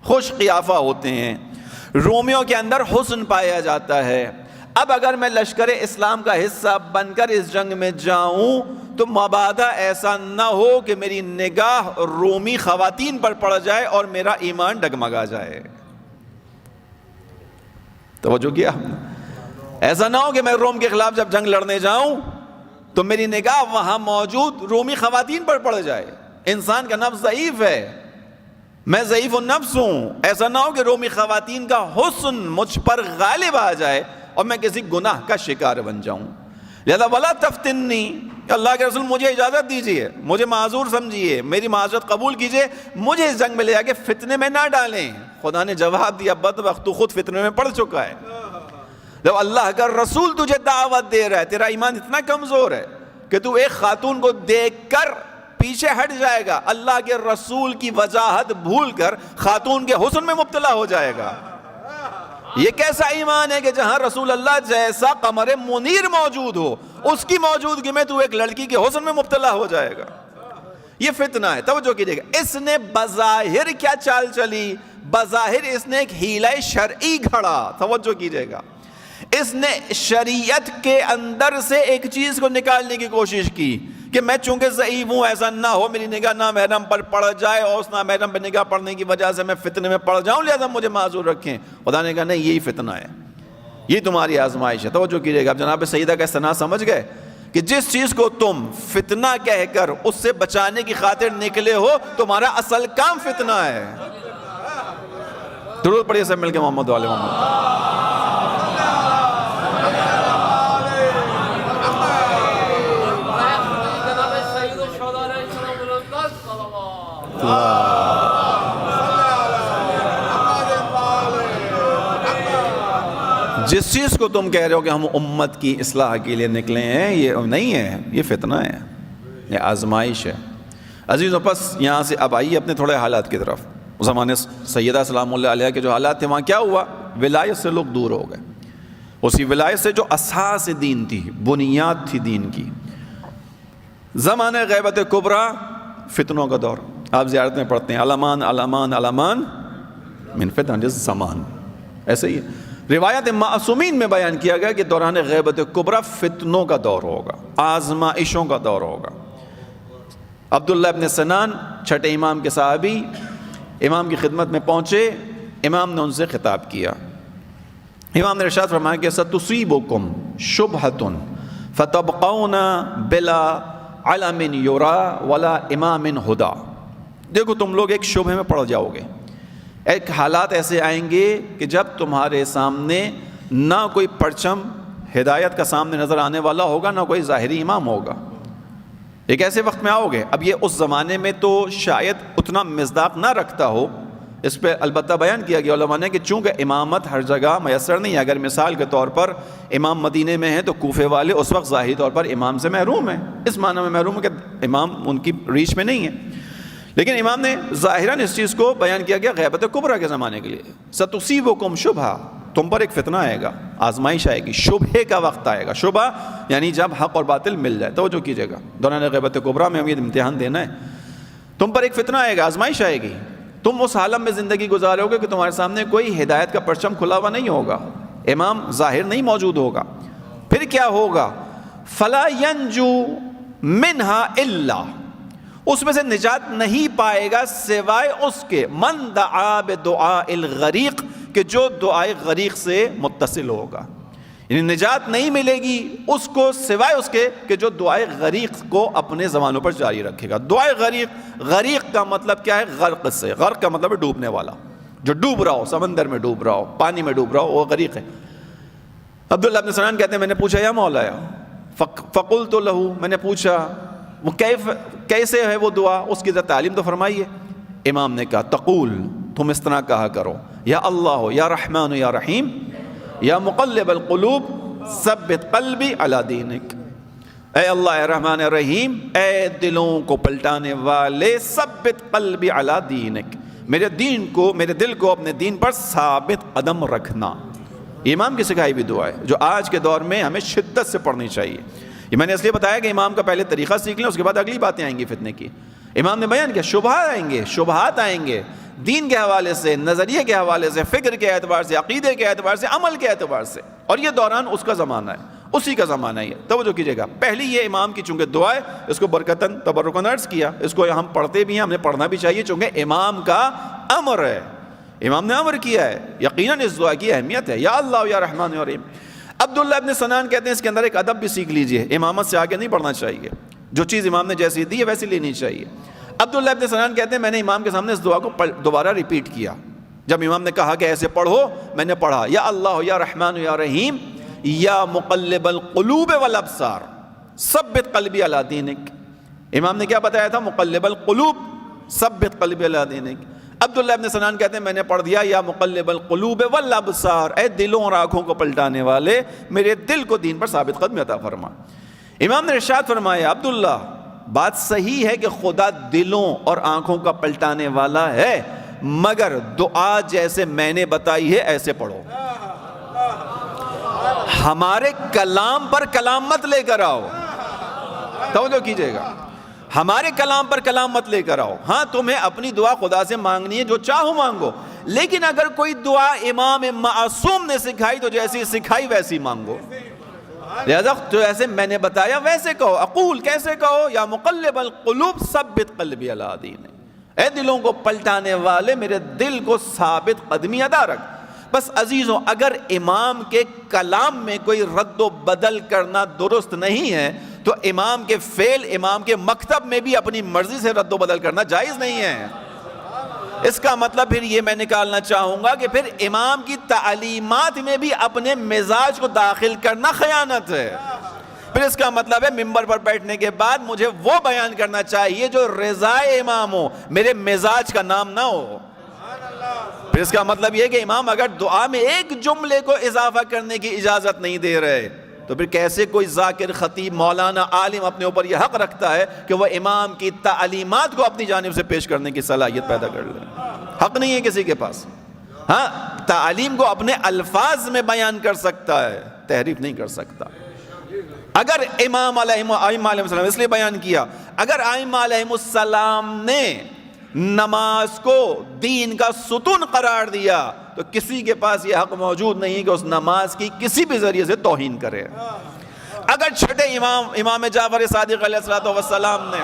خوش قیافہ ہوتے ہیں، رومیوں کے اندر حسن پایا جاتا ہے۔ اب اگر میں لشکر اسلام کا حصہ بن کر اس جنگ میں جاؤں تو مبادا ایسا نہ ہو کہ میری نگاہ رومی خواتین پر پڑ جائے اور میرا ایمان ڈگمگا جائے۔ توجہ کیا؟ ایسا نہ ہو کہ میں روم کے خلاف جب جنگ لڑنے جاؤں تو میری نگاہ وہاں موجود رومی خواتین پر پڑ جائے۔ انسان کا نفس ضعیف ہے، میں ضعیف النفس ہوں، ایسا نہ ہو کہ رومی خواتین کا حسن مجھ پر غالب آ جائے اور میں کسی گناہ کا شکار بن جاؤں۔ لہذا ولا تفتنی، اللہ کے رسول مجھے اجازت دیجیے، مجھے معذور سمجھیے، میری معذرت قبول کیجیے، مجھے اس جنگ میں لے جا کے فتنے میں نہ ڈالیں۔ خدا نے جواب دیا، بدبخت تو خود فتنے میں پڑ چکا ہے۔ جب اللہ کا رسول تجھے دعوت دے رہا ہے، تیرا ایمان اتنا کمزور ہے کہ تو ایک خاتون کو دیکھ کر پیچھے ہٹ جائے گا، اللہ کے رسول کی وجاہت بھول کر خاتون کے حسن میں مبتلا ہو جائے گا۔ یہ کیسا ایمان ہے کہ جہاں رسول اللہ جیسا قمر منیر موجود ہو، اس کی موجودگی میں تو ایک لڑکی کے حسن میں مبتلا ہو جائے گا۔ یہ فتنہ ہے، توجہ کیجئے گا۔ اس نے بظاہر کیا چال چلی؟ بظاہر اس نے ایک حیلہ شرعی گھڑا، توجہ کیجئے گا۔ اس نے شریعت کے اندر سے ایک چیز کو نکالنے کی کوشش کی کہ میں چونکہ ضعیف ہوں، ایسا نہ ہو میری نگاہ نامحرم پر پڑ جائے اور اس نامحرم پر نگاہ پڑنے کی وجہ سے میں فتنے میں پڑ جاؤں، لہذا مجھے معذور رکھیں۔ خدا نے کہا نہیں، یہی فتنہ ہے، یہ تمہاری آزمائش ہے۔ توجہ کیجئے گا۔ اب جناب سیدہ کا استثناء سمجھ گئے کہ جس چیز کو تم فتنہ کہہ کر اس سے بچانے کی خاطر نکلے ہو، تمہارا اصل کام فتنہ ہے۔ درود پڑھیے سب مل کے محمد والے محمد۔ جس چیز کو تم کہہ رہے ہو کہ ہم امت کی اصلاح کے لیے نکلے ہیں، یہ نہیں ہے، یہ فتنہ ہے، یہ آزمائش ہے۔ عزیزوں، پس یہاں سے اب آئیے اپنے تھوڑے حالات کی طرف۔ اس زمانے سیدہ سلام اللہ علیہ کے جو حالات تھے، وہاں کیا ہوا؟ ولایت سے لوگ دور ہو گئے، اسی ولایت سے جو اساس دین تھی، بنیاد تھی دین کی۔ زمانہ غیبت کبریٰ، فتنوں کا دور۔ آپ زیارت میں پڑھتے ہیں علامان علامان علامان من فتن الزمان، ایسے ہی روایت معصومین میں بیان کیا گیا کہ دوران غیبت کبریٰ فتنوں کا دور ہوگا، آزمائشوں کا دور ہوگا۔ عبداللہ ابن سنان چھٹے امام کے صحابی امام کی خدمت میں پہنچے، امام نے ان سے خطاب کیا۔ امام نے ارشاد فرمایا کہ ستصیبکم شبہۃ فتبقون بلا علم یرا ولا امام ہدا۔ دیکھو تم لوگ ایک شبہ میں پڑ جاؤ گے، ایک حالات ایسے آئیں گے کہ جب تمہارے سامنے نہ کوئی پرچم ہدایت کا سامنے نظر آنے والا ہوگا، نہ کوئی ظاہری امام ہوگا۔ ایک ایسے وقت میں آؤ گے۔ اب یہ اس زمانے میں تو شاید اتنا مصداق نہ رکھتا ہو، اس پہ البتہ بیان کیا گیا علماء نے کہ چونکہ امامت ہر جگہ میسر نہیں ہے۔ اگر مثال کے طور پر امام مدینے میں ہیں تو کوفے والے اس وقت ظاہری طور پر امام سے محروم ہیں، اس معنی میں محروم ہے کہ امام ان کی ریچ میں نہیں ہے۔ لیکن امام نے ظاہراً اس چیز کو بیان کیا گیا غیبت کبریٰ کے زمانے کے لیے۔ ستصیبکم شبہہ، تم پر ایک فتنہ آئے گا، آزمائش آئے گی، شبہے کا وقت آئے گا۔ شبہ یعنی جب حق اور باطل مل جائے۔ توجہ کیجئے گا، دوران غیبت کبریٰ میں ہم یہ امتحان دینا ہے۔ تم پر ایک فتنہ آئے گا، آزمائش آئے گی، تم اس عالم میں زندگی گزارو گے کہ تمہارے سامنے کوئی ہدایت کا پرچم کھلا ہوا نہیں ہوگا، امام ظاہر نہیں موجود ہوگا۔ پھر کیا ہوگا؟ فَلَا يَنْجُو مِنْهَا إِلَّا، اس میں سے نجات نہیں پائے گا سوائے اس کے من دعا بدعاء الغریق، کہ جو دعائے غریق سے متصل ہوگا۔ یعنی نجات نہیں ملے گی اس کو سوائے اس کے کہ جو دعائے غریق کو اپنے زبانوں پر جاری رکھے گا۔ دعائے غریق، غریق کا مطلب کیا ہے؟ غرق سے، غرق کا مطلب ہے ڈوبنے والا، جو ڈوب رہا ہو، سمندر میں ڈوب رہا ہو، پانی میں ڈوب رہا ہو، وہ غریق ہے۔ عبداللہ ابن سنان کہتے ہیں میں نے پوچھا یا مولایا فقلت لہو، میں نے پوچھا وہ کیسے ہے وہ دعا، اس کی ذرا تعلیم تو فرمائیے۔ امام نے کہا تقول، تم اس طرح کہا کرو، یا اللہ یا رحمان یا رحیم یا مقلب القلوب ثبت قلبی علی دینک، اے اللہ اے رحمان اے رحیم، اے دلوں کو پلٹانے والے، ثبت قلبی علی دینک، میرے دل کو اپنے دین پر ثابت قدم رکھنا۔ یہ امام کی سکھائی بھی دعا ہے جو آج کے دور میں ہمیں شدت سے پڑھنی چاہیے۔ یہ میں نے اس لیے بتایا کہ امام کا پہلے طریقہ سیکھ لیں، اس کے بعد اگلی باتیں آئیں گی فتنے کی۔ امام نے بیان کیا شبہات آئیں گے دین کے حوالے سے، نظریے کے حوالے سے، فکر کے اعتبار سے، عقیدے کے اعتبار سے، عمل کے اعتبار سے، اور یہ دوران اس کا زمانہ ہے، اسی کا زمانہ ہے۔ توجہ کیجیے گا، پہلی یہ امام کی چونکہ دعا ہے، اس کو برکتاً تبرکاً عرض کیا، اس کو ہم پڑھتے بھی ہیں، ہم نے پڑھنا بھی چاہیے چونکہ امام کا امر ہے، امام نے امر کیا ہے، یقیناً اس دعا کی اہمیت ہے، یا اللہ یا رحمان یا رحیم۔ عبداللہ ابن سنان کہتے ہیں اس کے اندر ایک ادب بھی سیکھ لیجئے، امامت سے آگے نہیں بڑھنا چاہیے، جو چیز امام نے جیسی دی ہے ویسی لینی چاہیے۔ عبداللہ ابن سنان کہتے ہیں میں نے امام کے سامنے اس دعا کو دوبارہ ریپیٹ کیا، جب امام نے کہا کہ ایسے پڑھو میں نے پڑھا، یا اللہ یا رحمان یا رحیم یا مقلب القلوب والابصار ثبت قلبی علی دینک۔ امام نے کیا بتایا تھا؟ مقلب القلوب ثبت قلبی علی دینک۔ عبداللہ ابن سنان کہتے ہیں میں نے پڑھ دیا یا مقلب القلوب والابصار، اے دلوں اور آنکھوں کو پلٹانے والے، میرے دل کو دین پر ثابت قدمی عطا فرما۔ امام نے ارشاد فرمایا عبداللہ بات صحیح ہے کہ خدا دلوں اور آنکھوں کا پلٹانے والا ہے، مگر دعا جیسے میں نے بتائی ہے ایسے پڑھو، ہمارے کلام پر کلام مت لے کر آؤ، توجہ کیجئے گا، ہمارے کلام پر کلام مت لے کر آؤ۔ ہاں تمہیں اپنی دعا خدا سے مانگنی ہے، جو چاہو مانگو، لیکن اگر کوئی دعا امام معصوم نے سکھائی تو جیسی سکھائی ویسی مانگو، لہذا تو ایسے میں نے بتایا ویسے کہو۔ اقول کیسے کہو؟ یا مقلب القلوب ثبت قلبی علی دینک، اے دلوں کو پلٹانے والے میرے دل کو ثابت قدمی عطا رکھ۔ بس عزیزوں، اگر امام کے کلام میں کوئی رد و بدل کرنا درست نہیں ہے تو امام کے فعل، امام کے مکتب میں بھی اپنی مرضی سے رد و بدل کرنا جائز نہیں ہے۔ اس کا مطلب پھر یہ میں نکالنا چاہوں گا کہ پھر امام کی تعلیمات میں بھی اپنے مزاج کو داخل کرنا خیانت ہے۔ پھر اس کا مطلب ہے ممبر پر بیٹھنے کے بعد مجھے وہ بیان کرنا چاہیے جو رضا امام ہو، میرے مزاج کا نام نہ ہو۔ پھر اس کا مطلب یہ کہ امام اگر دعا میں ایک جملے کو اضافہ کرنے کی اجازت نہیں دے رہے تو پھر کیسے کوئی ذاکر، خطیب، مولانا، عالم اپنے اوپر یہ حق رکھتا ہے کہ وہ امام کی تعلیمات کو اپنی جانب سے پیش کرنے کی صلاحیت پیدا کر لے؟ حق نہیں ہے کسی کے پاس۔ ہاں تعلیم کو اپنے الفاظ میں بیان کر سکتا ہے، تحریف نہیں کر سکتا۔ اگر امام علیہ السلام، اس لیے بیان کیا، اگر ائمہ علیہ السلام نے نماز کو دین کا ستون قرار دیا تو کسی کے پاس یہ حق موجود نہیں کہ اس نماز کی کسی بھی ذریعے سے توہین کرے۔ اگر چھٹے امام جعفر صادق علیہ السلام نے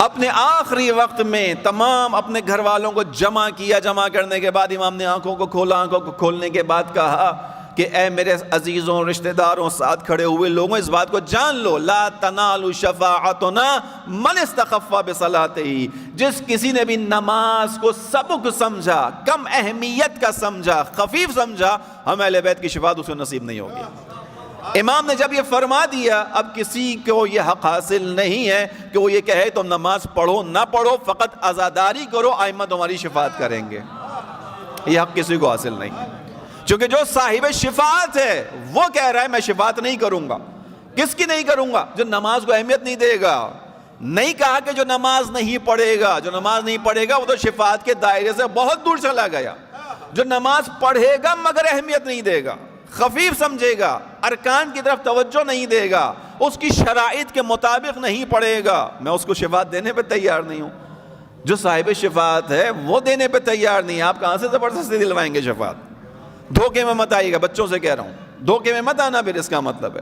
اپنے آخری وقت میں تمام اپنے گھر والوں کو جمع کیا، جمع کرنے کے بعد امام نے آنکھوں کو کھولا، آنکھوں کو کھولنے کے بعد کہا کہ اے میرے عزیزوں، رشتہ داروں، ساتھ کھڑے ہوئے لوگوں، اس بات کو جان لو، لا تنالوا شفاعتنا من استخف بصلاتہ، جس کسی نے بھی نماز کو سبک سمجھا، کم اہمیت کا سمجھا، خفیف سمجھا، ہم اہل بیت کی شفاعت اسے نصیب نہیں ہوگی۔ امام نے جب یہ فرما دیا، اب کسی کو یہ حق حاصل نہیں ہے کہ وہ یہ کہے تم نماز پڑھو نہ پڑھو، فقط عزاداری کرو، ائمہ تمہاری شفاعت کریں گے، یہ حق کسی کو حاصل نہیں ہے۔ چونکہ جو صاحب شفاعت ہے وہ کہہ رہا ہے میں شفاعت نہیں کروں گا۔ کس کی نہیں کروں گا؟ جو نماز کو اہمیت نہیں دے گا۔ نہیں کہا کہ جو نماز نہیں پڑھے گا، جو نماز نہیں پڑھے گا وہ تو شفاعت کے دائرے سے بہت دور چلا گیا۔ جو نماز پڑھے گا مگر اہمیت نہیں دے گا، خفیف سمجھے گا، ارکان کی طرف توجہ نہیں دے گا، اس کی شرائط کے مطابق نہیں پڑھے گا، میں اس کو شفاعت دینے پہ تیار نہیں ہوں۔ جو صاحب شفاعت ہے وہ دینے پہ تیار نہیں ہے، آپ کہاں سے زبردستی دلوائیں گے شفاعت؟ دھوکے میں مت آئیے گا، بچوں سے کہہ رہا ہوں، دھوکے میں مت آنا۔ پھر اس کا مطلب ہے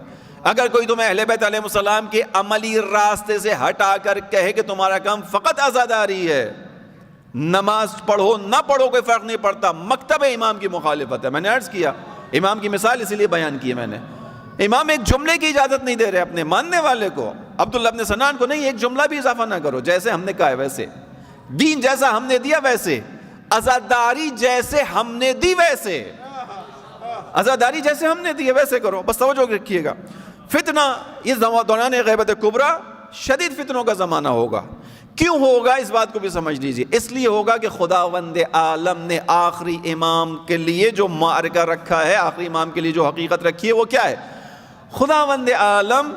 اگر کوئی تمہیں اہل بیت علیہ السلام کے عملی راستے سے ہٹا کر کہے کہ تمہارا کام فقط عزاداری ہے، نماز پڑھو نہ پڑھو کوئی فرق نہیں پڑتا، مکتب امام کی مخالفت ہے۔ میں نے عرض کیا امام کی مثال اسی لیے بیان کی میں نے، امام ایک جملے کی اجازت نہیں دے رہے اپنے ماننے والے کو، عبداللہ ابن سنان کو، نہیں ایک جملہ بھی اضافہ نہ کرو، جیسے ہم نے کہا ہے ویسے، دین جیسا ہم نے دیا ویسے، عزاداری جیسے ہم نے دی ویسے، عزاداری جیسے ہم نے دی ہے ویسے کرو. بس توجہ رکھیے گا. فتنہ یہ دوران غیبت کبریٰ شدید فتنوں کا زمانہ ہوگا. کیوں ہوگا اس بات کو بھی سمجھ لیجیے. اس لیے ہوگا کہ خداوند عالم نے آخری امام کے لیے جو معرکہ رکھا ہے، آخری امام کے لیے جو حقیقت رکھی ہے وہ کیا ہے؟ خداوند عالم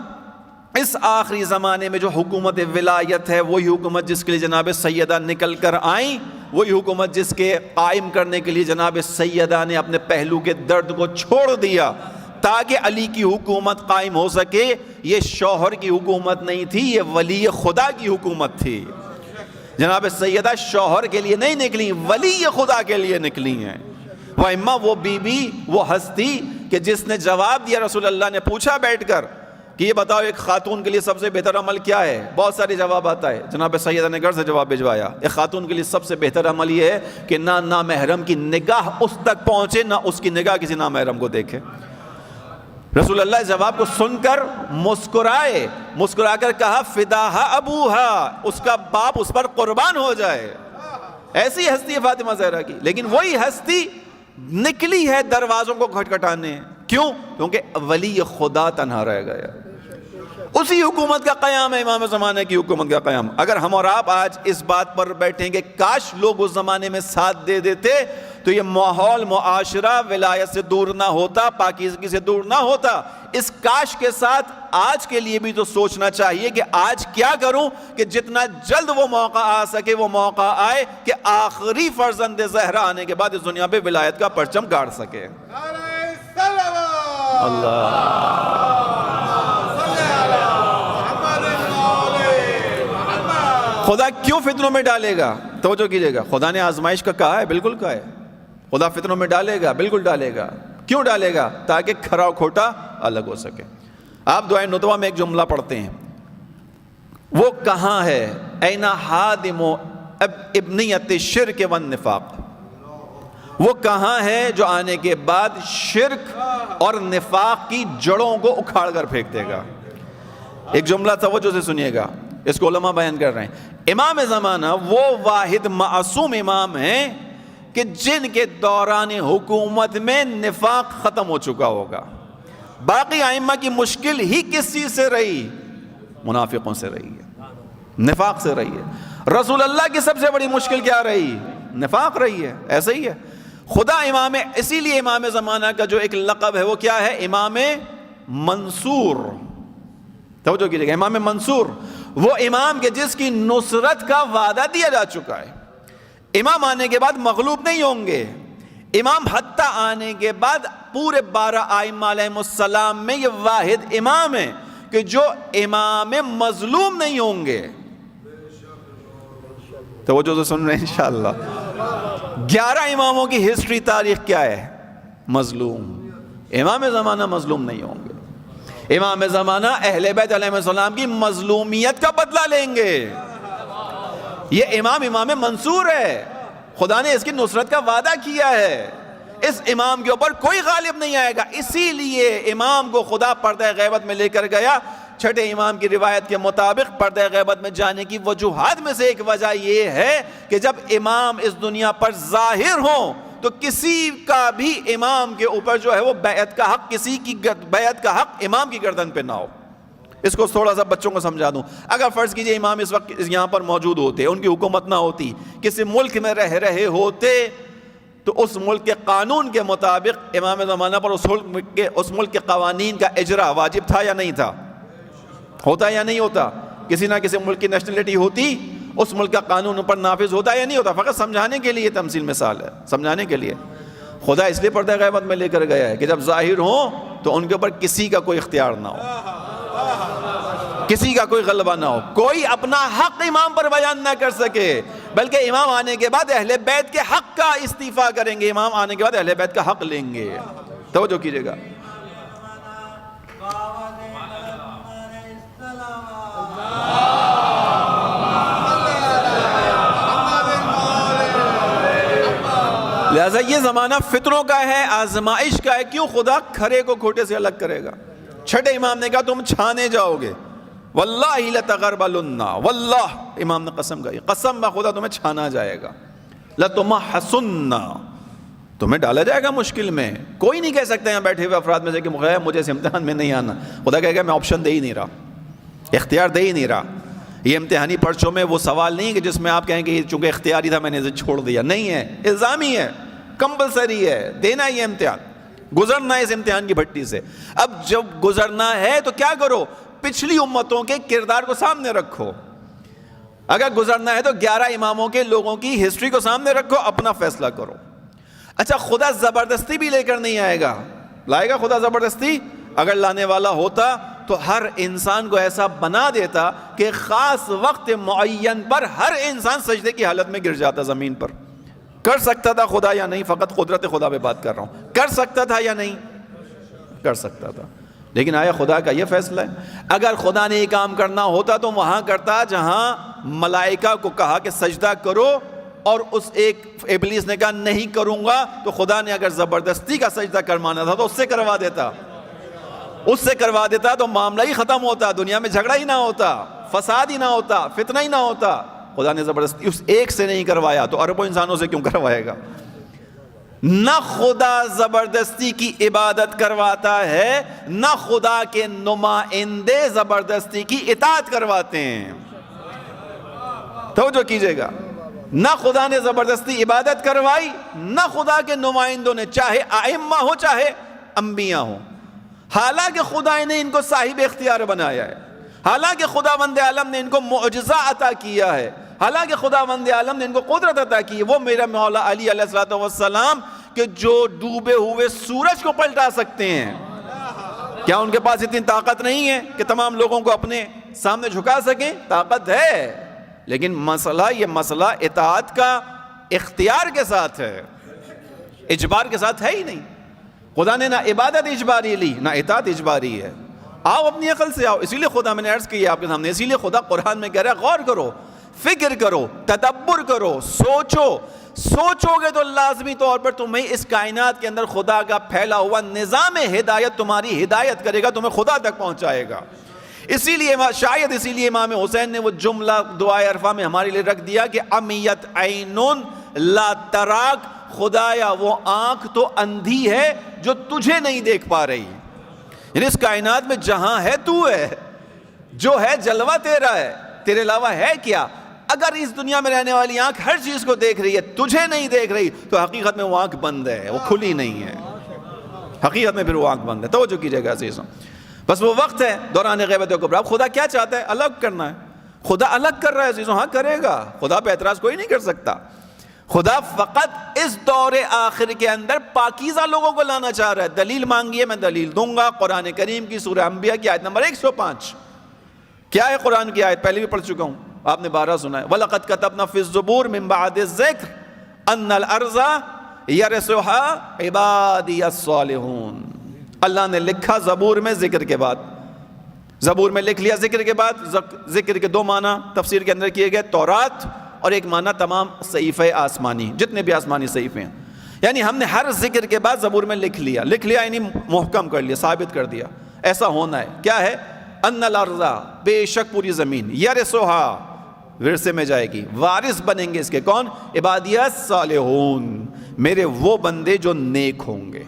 اس آخری زمانے میں جو حکومت ولایت ہے، وہی حکومت جس کے لیے جناب سیدہ نکل کر آئیں، وہی حکومت جس کے قائم کرنے کے لیے جناب سیدہ نے اپنے پہلو کے درد کو چھوڑ دیا تاکہ علی کی حکومت قائم ہو سکے. یہ شوہر کی حکومت نہیں تھی، یہ ولی خدا کی حکومت تھی. جناب سیدہ شوہر کے لیے نہیں نکلی، ولی خدا کے لیہ نکلی ہیں. وہ اماں، وہ بی بی، وہ ہستی کہ جس نے جواب دیا. رسول اللہ نے پوچھا بیٹھ کر کہ یہ بتاؤ ایک خاتون کے لیے سب سے بہتر عمل کیا ہے؟ بہت سارے جواب آتا ہے. جناب سیدہ نے گھر سے جواب بھجوایا، ایک خاتون کے لیے سب سے بہتر عمل یہ ہے کہ نہ نامحرم کی نگاہ اس تک پہنچے، نہ اس کی نگاہ کسی نامحرم کو دیکھے. رسول اللہ اس جواب کو سن کر مسکرائے، مسکرا کر کہا فداہا ابوہا، اس کا باپ اس پر قربان ہو جائے. ایسی ہستی ہے فاطمہ زہرا کی. لیکن وہی ہستی نکلی ہے دروازوں کو کھٹکھٹانے. کیوں؟ کیونکہ ولی خدا تنہا رہ گیا. اسی حکومت کا قیام ہے، امام زمانہ کی حکومت کا قیام. اگر ہم اور آپ آج اس بات پر بیٹھیں گے کاش لوگ اس زمانے میں ساتھ دے دیتے تو یہ ماحول معاشرہ ولایت سے دور نہ ہوتا، پاکیزگی سے دور نہ ہوتا. اس کاش کے ساتھ آج کے لیے بھی تو سوچنا چاہیے کہ آج کیا کروں کہ جتنا جلد وہ موقع آ سکے وہ موقع آئے کہ آخری فرزند زہرا آنے کے بعد اس دنیا پہ ولایت کا پرچم گاڑ سکے. اللہ خدا کیوں فتنوں میں ڈالے گا؟ توجہ کیجئے گا. خدا نے آزمائش کا کہا ہے، بالکل کہا ہے. خدا فتنوں میں ڈالے گا، بالکل ڈالے گا. کیوں ڈالے گا؟ تاکہ کھرا و کھوٹا الگ ہو سکے. آپ دعائے نطوہ میں ایک جملہ پڑھتے ہیں، وہ کہاں ہے؟ این حادم ابنیت الشرک والنفاق. وہ کہاں ہے جو آنے کے بعد شرک اور نفاق کی جڑوں کو اکھاڑ کر پھینک دے گا. ایک جملہ توجہ سے سنیے گا، اس کو علماء بیان کر رہے ہیں. امام زمانہ وہ واحد معصوم امام ہیں کہ جن کے دوران حکومت میں نفاق ختم ہو چکا ہوگا. باقی ائمہ کی مشکل ہی کس چیز سے رہی؟ منافقوں سے رہی ہے، نفاق سے رہی ہے. رسول اللہ کی سب سے بڑی مشکل کیا رہی؟ نفاق رہی ہے. ایسے ہی ہے. خدا امام، اسی لیے امام زمانہ کا جو ایک لقب ہے وہ کیا ہے؟ امام منصور. توجہ کیجئے گا، امام منصور، وہ امام کے جس کی نصرت کا وعدہ دیا جا چکا ہے. امام آنے کے بعد مغلوب نہیں ہوں گے. امام حتیٰ آنے کے بعد پورے 12 ائمہ علیہم السلام میں یہ واحد امام ہے کہ جو امام مظلوم نہیں ہوں گے. توجہ سے سن رہے ہیں انشاءاللہ. 11 اماموں کی ہسٹری تاریخ کیا ہے؟ مظلوم. امام زمانہ مظلوم نہیں ہوں گے. امام زمانہ اہل بیت علیہ السلام کی مظلومیت کا بدلہ لیں گے. یہ امام منصور ہے. خدا نے اس کی نصرت کا وعدہ کیا ہے. اس امام کے اوپر کوئی غالب نہیں آئے گا. اسی لیے امام کو خدا پردہ غیبت میں لے کر گیا. چھٹے امام کی روایت کے مطابق پردہ غیبت میں جانے کی وجوہات میں سے ایک وجہ یہ ہے کہ جب امام اس دنیا پر ظاہر ہوں تو کسی کا بھی امام کے اوپر جو ہے وہ بیعت کا حق، کسی کی بیعت کا حق امام کی گردن پہ نہ ہو. اس کو تھوڑا سا بچوں کو سمجھا دوں. اگر فرض کیجئے امام اس وقت یہاں پر موجود ہوتے، ان کی حکومت نہ ہوتی، کسی ملک میں رہ رہے ہوتے، تو اس ملک کے قانون کے مطابق امام زمانہ پر اس ملک کے قوانین کا اجرا واجب تھا یا نہیں تھا؟ ہوتا یا نہیں ہوتا؟ کسی نہ کسی ملک کی نیشنلٹی ہوتی، اس ملک کا قانون پر نافذ ہوتا یا نہیں ہوتا؟ فقط سمجھانے کے لیے تمثیل مثال ہے، سمجھانے کے لیے. خدا اس لیے پردہ غیبت میں لے کر گیا ہے کہ جب ظاہر ہوں تو ان کے اوپر کسی کا کوئی اختیار نہ ہو، کسی کا کوئی غلبہ نہ ہو، کوئی اپنا حق امام پر بیان نہ کر سکے. بلکہ امام آنے کے بعد اہل بیت کے حق کا استعفا کریں گے. امام آنے کے بعد اہل بیت کا حق لیں گے. توجہ کیجئے گا. لہذا یہ زمانہ فتنوں کا ہے، آزمائش کا ہے. کیوں؟ خدا کھرے کو کھوٹے سے الگ کرے گا. چھٹے امام نے کہا تم چھانے جاؤ گے. واللہ لتغربلن، واللہ امام نے قسم کہی، قسم بخدا تمہیں چھانا جائے گا. لَتُمَحَّصُنَّ، تمہیں ڈالا جائے گا مشکل میں. کوئی نہیں کہہ سکتا یہاں بیٹھے ہوئے افراد میں سے کہ مجھے اس امتحان میں نہیں آنا. خدا کہے گا میں آپشن دے ہی نہیں رہا، اختیار دے ہی نہیں رہا. یہ امتحانی پرچوں میں وہ سوال نہیں کہ جس میں آپ کہیں کہ چونکہ اختیاری تھا میں نے اسے چھوڑ دیا. نہیں ہے، الزامی ہے، کمپلسری ہے، دینا یہ امتحان، گزرنا ہے اس امتحان کی بھٹی سے. اب جب گزرنا ہے تو کیا کرو؟ پچھلی امتوں کے کردار کو سامنے رکھو. اگر گزرنا ہے تو 11 اماموں کے لوگوں کی ہسٹری کو سامنے رکھو، اپنا فیصلہ کرو. اچھا، خدا زبردستی بھی لے کر نہیں آئے گا. لائے گا خدا زبردستی؟ اگر لانے والا ہوتا تو ہر انسان کو ایسا بنا دیتا کہ خاص وقت معین پر ہر انسان سجدے کی حالت میں گر جاتا زمین پر. کر سکتا تھا خدا یا نہیں؟ فقط قدرت خدا پہ بات کر رہا ہوں. کر سکتا تھا یا نہیں؟ کر سکتا تھا. لیکن آیا خدا کا یہ فیصلہ ہے؟ اگر خدا نے یہ کام کرنا ہوتا تو وہاں کرتا جہاں ملائکہ کو کہا کہ سجدہ کرو، اور اس ایک ابلیس نے کہا نہیں کروں گا. تو خدا نے اگر زبردستی کا سجدہ کروانا تھا تو اس سے کروا دیتا، اس سے کروا دیتا تو معاملہ ہی ختم ہوتا، دنیا میں جھگڑا ہی نہ ہوتا، فساد ہی نہ ہوتا، فتنہ ہی نہ ہوتا. خدا نے زبردستی اس ایک سے نہیں کروایا تو اربوں انسانوں سے کیوں کروائے گا؟ نہ خدا زبردستی کی عبادت کرواتا ہے، نہ خدا کے نمائندے زبردستی کی اطاعت کرواتے ہیں. توجہ کیجئے گا، نہ خدا نے زبردستی عبادت کروائی، نہ خدا کے نمائندوں نے، چاہے ائمہ ہو چاہے انبیاء ہوں. حالانکہ خدا نے ان کو صاحب اختیار بنایا ہے، حالانکہ خدا وند عالم نے ان کو معجزہ عطا کیا ہے، حالانکہ خدا وند عالم نے ان کو قدرت عطا کی ہے. وہ میرا مولا علی علیہ السلام کہ جو ڈوبے ہوئے سورج کو پلٹا سکتے ہیں، کیا ان کے پاس اتنی طاقت نہیں ہے کہ تمام لوگوں کو اپنے سامنے جھکا سکیں؟ طاقت ہے، لیکن یہ مسئلہ اطاعت کا اختیار کے ساتھ ہے، اجبار کے ساتھ ہے ہی نہیں. خدا نے نہ عبادت اجباری لی نہ اطاعت اجباری ہے. آؤ اپنی عقل سے آؤ. اسی لیے خدا، میں نے عرض کی آپ کے سامنے، اسی لیے خدا قرآن میں کہہ رہا ہے غور کرو، فکر کرو، تدبر کرو، سوچو گے تو لازمی طور پر تمہیں اس کائنات کے اندر خدا کا پھیلا ہوا نظام ہدایت تمہاری ہدایت کرے گا، تمہیں خدا تک پہنچائے گا. اسی لیے امام حسین نے وہ جملہ دعائے عرفہ میں ہمارے لیے رکھ دیا کہ امیت عینون لا تراک، خدایا وہ آنکھ تو اندھی ہے جو تجھے نہیں دیکھ پا رہی. یعنی اس کائنات میں جہاں ہے تو ہے، جو ہے جلوہ تیرا ہے، تیرے علاوہ ہے کیا؟ اگر اس دنیا میں رہنے والی آنکھ ہر چیز کو دیکھ رہی ہے، تجھے نہیں دیکھ رہی، تو حقیقت میں وہ آنکھ بند ہے، وہ کھلی نہیں ہے. حقیقت میں پھر وہ آنکھ بند ہے. توجہ کیجئے گا عزیزوں، بس وہ وقت ہے دوران غیبت کبریٰ. خدا کیا چاہتا ہے؟ الگ کرنا ہے. خدا الگ کر رہا ہے عزیزوں، ہاں کرے گا. خدا پہ اعتراض کوئی نہیں کر سکتا. خدا فقط اس دور آخر کے اندر پاکیزہ لوگوں کو لانا چاہ رہا ہے. دلیل مانگیے، میں دلیل دوں گا. قرآن کریم کی سورہ انبیاء کی آیت نمبر 105. کیا ہے قرآن کی آیت؟ پہلے بھی پڑھ چکا ہوں، آپ نے 12 سنا ہے. وَلَقَدْ كَتَبْنَا فِي الزُّبُورِ مِن بَعْدِ الذِّكْرِ أَنَّ الْأَرْضَ يَرِثُهَا عِبَادِيَ الصَّالِحُونَ. اللہ نے لکھا زبور میں ذکر کے بعد، زبور میں لکھ لیا ذکر کے بعد. ذکر کے 2 معنی تفسیر کے اندر کیے گئے، تورات، اور ایک معنی تمام صحیفے آسمانی، جتنے بھی آسمانی صحیفے ہیں. یعنی ہم نے ہر ذکر کے بعد زبور میں لکھ لیا یعنی محکم کر لیا، ثابت کر دیا ایسا ہونا ہے. کیا ہے؟ ان الارض، بے شک پوری زمین، یرثھا، ورثے میں جائے گی، وارث بنیں گے اس کے. کون؟ عبادی الصالحون، میرے وہ بندے جو نیک ہوں گے،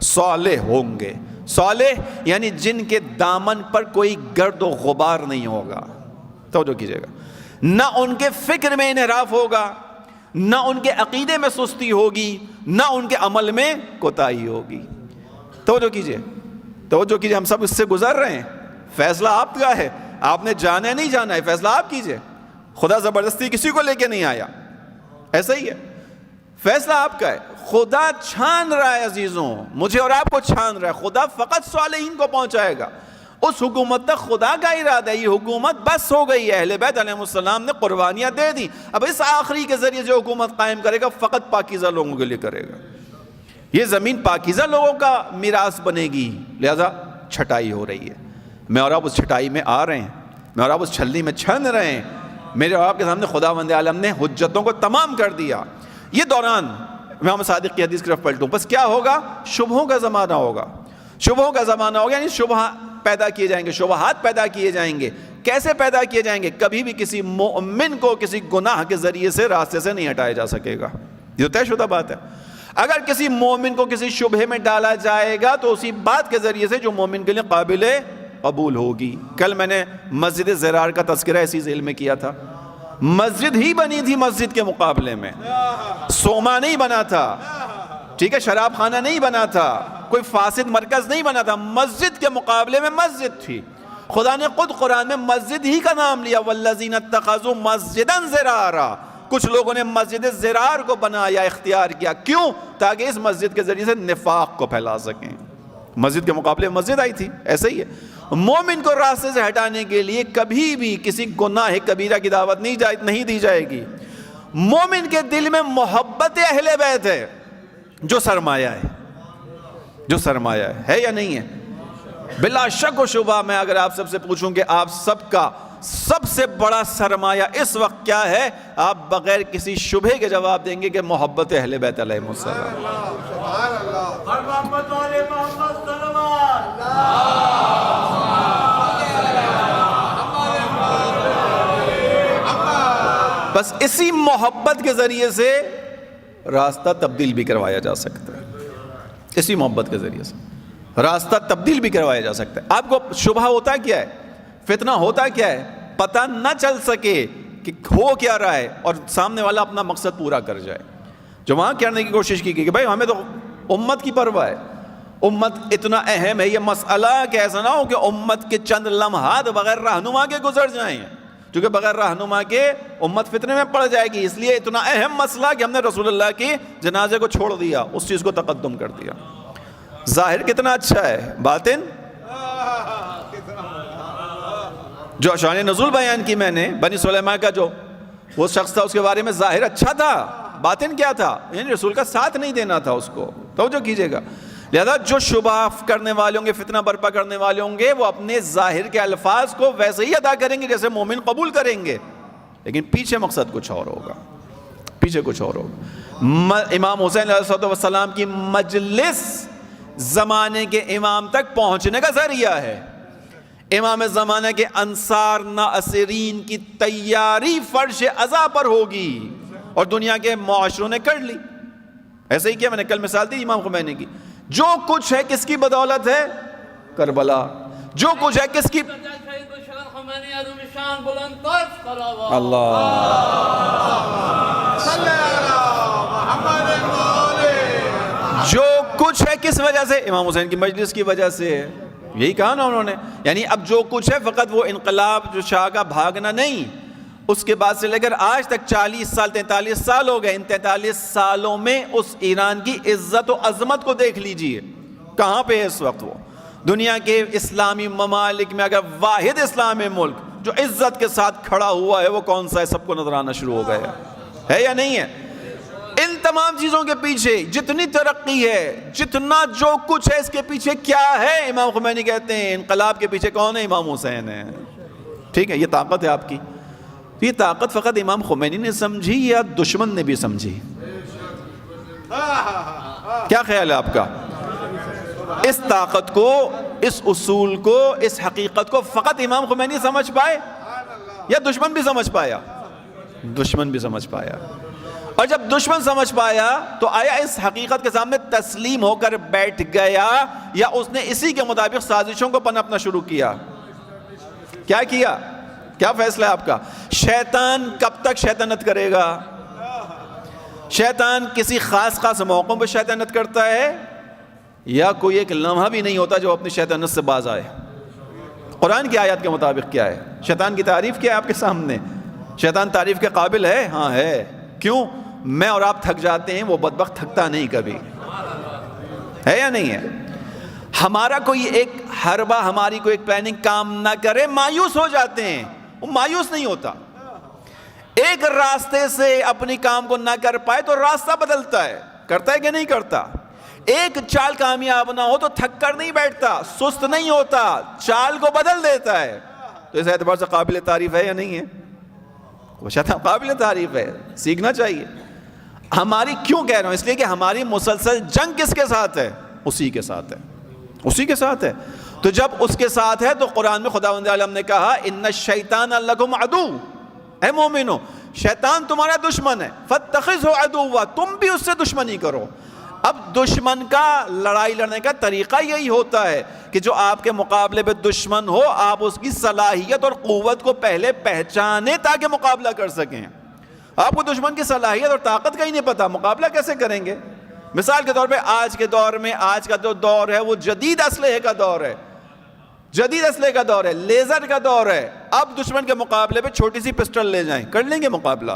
صالح ہوں گے. صالح یعنی جن کے دامن پر کوئی گرد و غبار نہیں ہوگا. توجہ کیجئے گا، نہ ان کے فکر میں انحراف ہوگا، نہ ان کے عقیدے میں سستی ہوگی، نہ ان کے عمل میں کوتاہی ہوگی. توجہ کیجئے، توجہ کیجئے. ہم سب اس سے گزر رہے ہیں. فیصلہ آپ کا ہے، آپ نے جانا ہے نہیں جانا ہے، فیصلہ آپ کیجئے. خدا زبردستی کسی کو لے کے نہیں آیا، ایسا ہی ہے، فیصلہ آپ کا ہے. خدا چھان رہا ہے عزیزوں، مجھے اور آپ کو چھان رہا ہے. خدا فقط صالحین کو پہنچائے گا. اس حکومت تک خدا کا ارادہ ہے. یہ حکومت بس ہو گئی ہے، اہل بیت علیہ السلام نے قربانیاں دے دی. اب اس آخری کے ذریعے جو حکومت قائم کرے گا فقط پاکیزہ لوگوں کے لیے کرے گا. یہ زمین پاکیزہ لوگوں کا میراث بنے گی. لہذا چھٹائی ہو رہی ہے. میں اور آپ اس چھٹائی میں آ رہے ہیں، میں اور آپ اس چھلنی میں چھن رہے ہیں. میرے اور آپ کے سامنے خداوند عالم نے حجتوں کو تمام کر دیا. یہ دوران امام صادق کی حدیث کی طرف پلٹوں، بس کیا ہوگا؟ شبہوں کا زمانہ ہوگا. شبہوں کا زمانہ ہوگا، یعنی شبہ پیدا کیے جائیں گے، شبہات پیدا کیے جائیں گے. کیسے پیدا کیے جائیں گے؟ کبھی بھی کسی مومن کو کسی گناہ کے ذریعے سے راستے سے نہیں ہٹایا جا سکے گا، یہ طے شدہ بات ہے۔ اگر کسی مومن کو کسی شبہے میں ڈالا جائے گا تو اسی بات کے ذریعے سے جو مومن کے لیے قابل قبول ہوگی۔ کل میں نے مسجد زرار کا تذکرہ اسی ذیل میں کیا تھا۔ مسجد ہی بنی تھی مسجد کے مقابلے میں، سوما نہیں بنا تھا، ٹھیک ہے، شراب خانہ نہیں بنا تھا، کوئی فاسد مرکز نہیں بنا تھا، مسجد کے مقابلے میں مسجد تھی۔ خدا نے خود قرآن میں مسجد ہی کا نام لیا، والذین اتخذوا مسجدا زرارا، کچھ لوگوں نے مسجد زرار کو بنایا، اختیار کیا، کیوں؟ تاکہ اس مسجد کے ذریعے سے نفاق کو پھیلا سکیں۔ مسجد کے مقابلے میں مسجد آئی تھی، ایسے ہی ہے۔ مومن کو راستے سے ہٹانے کے لیے کبھی بھی کسی گناہ کبیرہ کی دعوت نہیں دی جائے گی۔ مومن کے دل میں محبت اہل بیت ہے، جو سرمایہ ہے، جو سرمایہ ہے یا نہیں ہے؟ بلا شک و شبہ میں اگر آپ سب سے پوچھوں کہ آپ سب کا سب سے بڑا سرمایہ اس وقت کیا ہے، آپ بغیر کسی شبہ کے جواب دیں گے کہ محبت اہل بیت علیہ السلام۔ بس اسی محبت کے ذریعے سے راستہ تبدیل بھی کروایا جا سکتا ہے، اسی محبت کے ذریعے سے راستہ تبدیل بھی کروایا جا سکتا ہے۔ آپ کو شبہ ہوتا کیا ہے، فتنہ ہوتا کیا ہے، پتہ نہ چل سکے کہ ہو کیا رہا ہے اور سامنے والا اپنا مقصد پورا کر جائے۔ جو وہاں کرنے کی کوشش کی کہ بھائی ہمیں تو امت کی پرواہ ہے، امت اتنا اہم ہے یہ مسئلہ کہ ایسا نہ ہو کہ امت کے چند لمحات بغیر رہنما کے گزر جائیں، کیونکہ بغیر رہنما کے امت فتنے میں پڑ جائے گی۔ اس لیے اتنا اہم مسئلہ کہ ہم نے رسول اللہ کی جنازے کو چھوڑ دیا، اس چیز کو تقدم کر دیا۔ ظاہر کتنا اچھا ہے، باطن جو شان نزول بیان کی میں نے بنی سلیمان کا جو وہ شخص تھا، اس کے بارے میں ظاہر اچھا تھا، باطن کیا تھا؟ یعنی رسول کا ساتھ نہیں دینا تھا اس کو، توجہ کیجئے گا۔ لہذا جو شبہ کرنے والے ہوں گے، فتنہ برپا کرنے والے ہوں گے، وہ اپنے ظاہر کے الفاظ کو ویسے ہی ادا کریں گے جیسے مومن قبول کریں گے، لیکن پیچھے مقصد کچھ اور ہوگا، پیچھے کچھ اور ہوگا۔ امام حسین علیہ السلام کی مجلس زمانے کے امام تک پہنچنے کا ذریعہ ہے۔ امام زمانہ کے انصار ناصرین کی تیاری فرش عزا پر ہوگی اور دنیا کے معاشروں نے کر لی۔ ایسے ہی کیا، میں نے کل مثال دی امام خمینی کی، جو کچھ ہے کس کی بدولت ہے؟ کربلا۔ جو کچھ ہے کس کی؟ اللہ جو کچھ ہے کس وجہ سے؟ امام حسین کی مجلس کی وجہ سے۔ یہی کہا نا انہوں نے، یعنی اب جو کچھ ہے فقط وہ انقلاب جو شاہ کا بھاگنا نہیں، اس کے بعد سے لے کر آج تک 40 سال 43 سال ہو گئے، ان 43 سالوں میں اس ایران کی عزت و عظمت کو دیکھ لیجئے، کہاں پہ ہے اس وقت وہ؟ دنیا کے اسلامی ممالک میں اگر واحد اسلامی ملک جو عزت کے ساتھ کھڑا ہوا ہے وہ کون سا ہے؟ سب کو نظر آنا شروع ہو گیا ہے یا نہیں ہے؟ ان تمام چیزوں کے پیچھے جتنی ترقی ہے، جتنا جو کچھ ہے، اس کے پیچھے کیا ہے؟ امام خمینی کہتے ہیں انقلاب کے پیچھے کون ہے؟ امام حسین ہے۔ ٹھیک ہے، یہ طاقت ہے آپ کی۔ یہ طاقت فقط امام خمینی نے سمجھی یا دشمن نے بھی سمجھی؟ کیا خیال ہے آپ کا؟ اس طاقت کو، اس اصول کو، اس حقیقت کو فقط امام خمینی سمجھ پائے یا دشمن بھی سمجھ پایا؟ دشمن بھی سمجھ پایا۔ اور جب دشمن سمجھ پایا تو آیا اس حقیقت کے سامنے تسلیم ہو کر بیٹھ گیا یا اس نے اسی کے مطابق سازشوں کو پنپنا شروع کیا؟ کیا کیا؟ کیا فیصلہ ہے آپ کا؟ شیطان کب تک شیطنت کرے گا؟ شیطان کسی خاص موقعوں پہ شیطنت کرتا ہے یا کوئی ایک لمحہ بھی نہیں ہوتا جو اپنی شیطنت سے باز آئے؟ قرآن کی آیات کے مطابق کیا ہے؟ شیطان کی تعریف کیا ہے آپ کے سامنے؟ شیطان تعریف کے قابل ہے؟ ہاں ہے۔ کیوں؟ میں اور آپ تھک جاتے ہیں، وہ بدبخت تھکتا نہیں کبھی، ہے یا نہیں ہے؟ ہمارا کوئی ایک حربہ، ہماری کوئی ایک پلاننگ کام نہ کرے، مایوس ہو جاتے ہیں، وہ مایوس نہیں ہوتا۔ ایک راستے سے اپنی کام کو نہ کر پائے تو راستہ بدلتا ہے، کرتا ہے کہ نہیں کرتا؟ ایک چال کامیاب نہ ہو تو تھک کر نہیں بیٹھتا، سست نہیں ہوتا، چال کو بدل دیتا ہے۔ تو اس اعتبار سے قابل تعریف ہے یا نہیں ہے؟ وہ شیطان قابل تعریف ہے، سیکھنا چاہیے۔ ہماری کیوں کہہ رہا ہوں؟ اس لیے کہ ہماری مسلسل جنگ کس کے ساتھ ہے؟ اسی کے ساتھ ہے، اسی کے ساتھ ہے۔ تو جب اس کے ساتھ ہے تو قرآن میں خداوند عالم نے کہا ان الشیطان لکم عدو، اے مومنو شیطان تمہارا دشمن ہے، فاتخذہ عدوا، تم بھی اس سے دشمنی کرو۔ اب دشمن کا لڑائی لڑنے کا طریقہ یہی ہوتا ہے کہ جو آپ کے مقابلے پہ دشمن ہو آپ اس کی صلاحیت اور قوت کو پہلے پہچانیں تاکہ مقابلہ کر سکیں۔ آپ کو دشمن کی صلاحیت اور طاقت کا ہی نہیں پتا، مقابلہ کیسے کریں گے؟ مثال کے طور پہ آج کے دور میں، آج کا جو دور ہے وہ جدید اسلحے کا دور ہے، جدید اسلحے کا دور ہے، لیزر کا دور ہے۔ اب دشمن کے مقابلے پہ چھوٹی سی پسٹل لے جائیں، کر لیں گے مقابلہ؟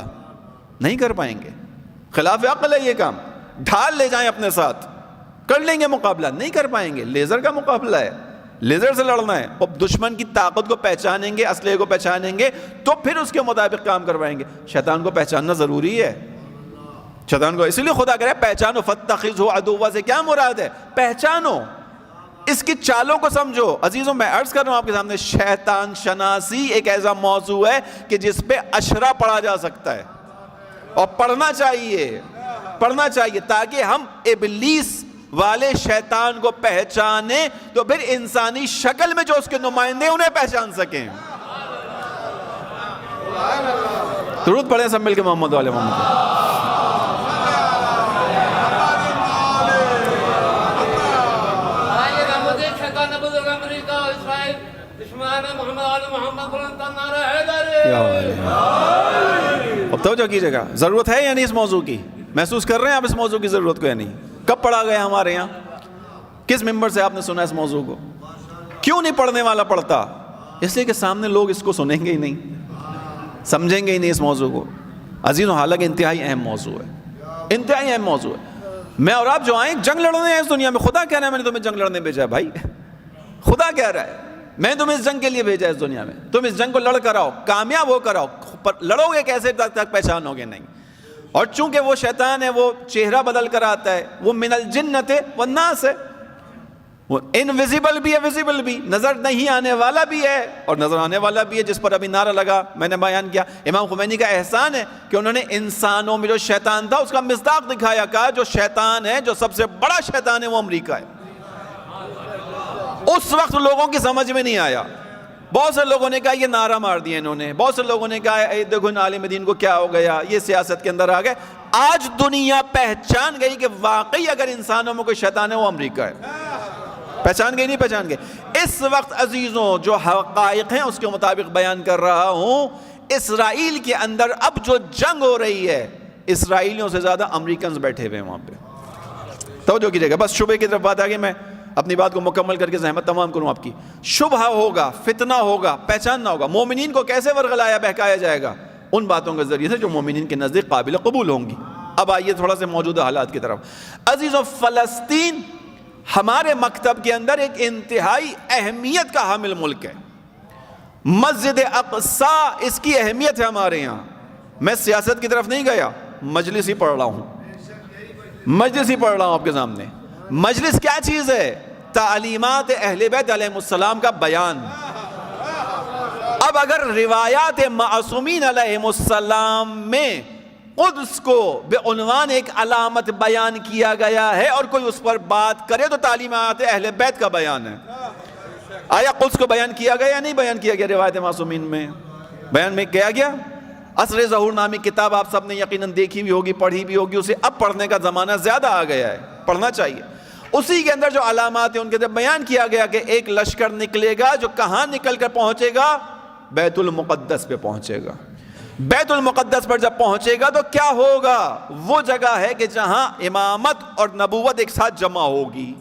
نہیں کر پائیں گے، خلاف عقل ہے یہ کام۔ ڈھال لے جائیں اپنے ساتھ، کر لیں گے مقابلہ؟ نہیں کر پائیں گے، لیزر کا مقابلہ ہے، لیزر سے لڑنا ہے۔ اب دشمن کی طاقت کو پہچانیں گے، اسلحے کو پہچانیں گے تو پھر اس کے مطابق کام کروائیں گے۔ شیطان کو پہچاننا ضروری ہے، شیطان کو، اس لیے خدا کہہ رہا ہے پہچانو، فاتخذہ عدوا سے کیا مراد ہے؟ پہچانو، اس کی چالوں کو سمجھو۔ عزیزوں میں عرض کر رہا ہوں آپ کے سامنے، شیطان شناسی ایک ایسا موضوع ہے کہ جس پہ اشرا پڑھا جا سکتا ہے، اور پڑھنا چاہیے، پڑھنا چاہیے تاکہ ہم ابلیس والے شیطان کو پہچانیں تو پھر انسانی شکل میں جو اس کے نمائندے انہیں پہچان سکیں۔ درود پڑھیں سب مل کے محمد والے محمد۔ اب توجہ کیجئے گا، ضرورت ہے یا نہیں اس موضوع کی؟ محسوس کر رہے ہیں آپ اس موضوع کی ضرورت کو یا نہیں؟ کب پڑھا گیا ہمارے یہاں؟ کس ممبر سے آپ نے سنا اس موضوع کو؟ کیوں نہیں پڑھنے والا پڑھتا؟ اس لیے کہ سامنے لوگ اس کو سنیں گے ہی نہیں، سمجھیں گے ہی نہیں اس موضوع کو۔ عزیزوں حالانکہ انتہائی اہم موضوع ہے، انتہائی اہم موضوع ہے۔ میں اور آپ جو آئیں جنگ لڑنے ہیں اس دنیا میں، خدا کہہ رہا ہے میں نے تمہیں جنگ لڑنے بھیجا ہے بھائی، خدا کہہ رہا ہے میں تمہیں اس جنگ کے لیے بھیجا ہے اس دنیا میں، تم اس جنگ کو لڑ کر آؤ، کامیاب ہو کر آؤ۔ لڑو گے کیسے تک پہچانو گے نہیں؟ اور چونکہ وہ شیطان ہے وہ چہرہ بدل کر آتا ہے، وہ من الجنت والناس ہے، وہ انویزیبل بھی ہے ویزیبل بھی، نظر نہیں آنے والا بھی ہے اور نظر آنے والا بھی ہے، جس پر ابھی نعرہ لگا میں نے بیان کیا۔ امام خمینی کا احسان ہے کہ انہوں نے انسانوں میں جو شیطان تھا اس کا مصداق دکھایا، کہا جو شیطان ہے، جو سب سے بڑا شیطان ہے وہ امریکہ ہے۔ اس وقت لوگوں کی سمجھ میں نہیں آیا، بہت سے لوگوں نے کہا یہ نعرہ مار دیا انہوں نے، بہت سے لوگوں نے کہا اے دیکھو ان عالم دین کو کیا ہو گیا، یہ سیاست کے اندر آ گئے۔ آج دنیا پہچان گئی کہ واقعی اگر انسانوں میں کوئی شیطان ہے وہ امریکہ ہے۔ پہچان گئی نہیں پہچان گئی؟ اس وقت عزیزوں جو حقائق ہیں اس کے مطابق بیان کر رہا ہوں، اسرائیل کے اندر اب جو جنگ ہو رہی ہے، اسرائیلیوں سے زیادہ امریکنز بیٹھے ہوئے ہیں وہاں پہ۔ توجہ کیجئے گا، بس شبہ کی طرف بات آگئی، میں اپنی بات کو مکمل کر کے زحمت تمام کروں آپ کی۔ شبہ ہوگا، فتنہ ہوگا، پہچاننا ہوگا، مومنین کو کیسے ورغلایا بہکایا جائے گا، ان باتوں کے ذریعے سے جو مومنین کے نزدیک قابل قبول ہوں گی۔ اب آئیے تھوڑا سے موجودہ حالات کی طرف۔ عزیزوں فلسطین ہمارے مکتب کے اندر ایک انتہائی اہمیت کا حامل ملک ہے۔ مسجد اقصی اس کی اہمیت ہے ہمارے یہاں۔ میں سیاست کی طرف نہیں گیا، مجلس ہی پڑھ رہا ہوں، مجلس ہی پڑھ رہا ہوں آپ کے سامنے۔ مجلس کیا چیز ہے؟ تعلیمات اہل بیت علیہ السلام کا بیان۔ اب اگر روایات معصومین علیہ السلام میں قدس کو بعنوان ایک علامت بیان کیا گیا ہے اور کوئی اس پر بات کرے تو تعلیمات اہل بیت کا بیان ہے۔ آیا قدس کو بیان کیا گیا یا نہیں بیان کیا گیا؟ روایت معصومین میں بیان میں کیا گیا۔ عصر ظہور نامی کتاب آپ سب نے یقیناً دیکھی بھی ہوگی، پڑھی بھی ہوگی، اسے اب پڑھنے کا زمانہ زیادہ آ گیا ہے، پڑھنا چاہیے۔ اسی کے اندر جو علامات ہیں ان کے اندر بیان کیا گیا کہ ایک لشکر نکلے گا جو کہاں نکل کر پہنچے گا؟ بیت المقدس پہ پہنچے گا۔ بیت المقدس پر جب پہنچے گا تو کیا ہوگا؟ وہ جگہ ہے کہ جہاں امامت اور نبوت ایک ساتھ جمع ہوگی۔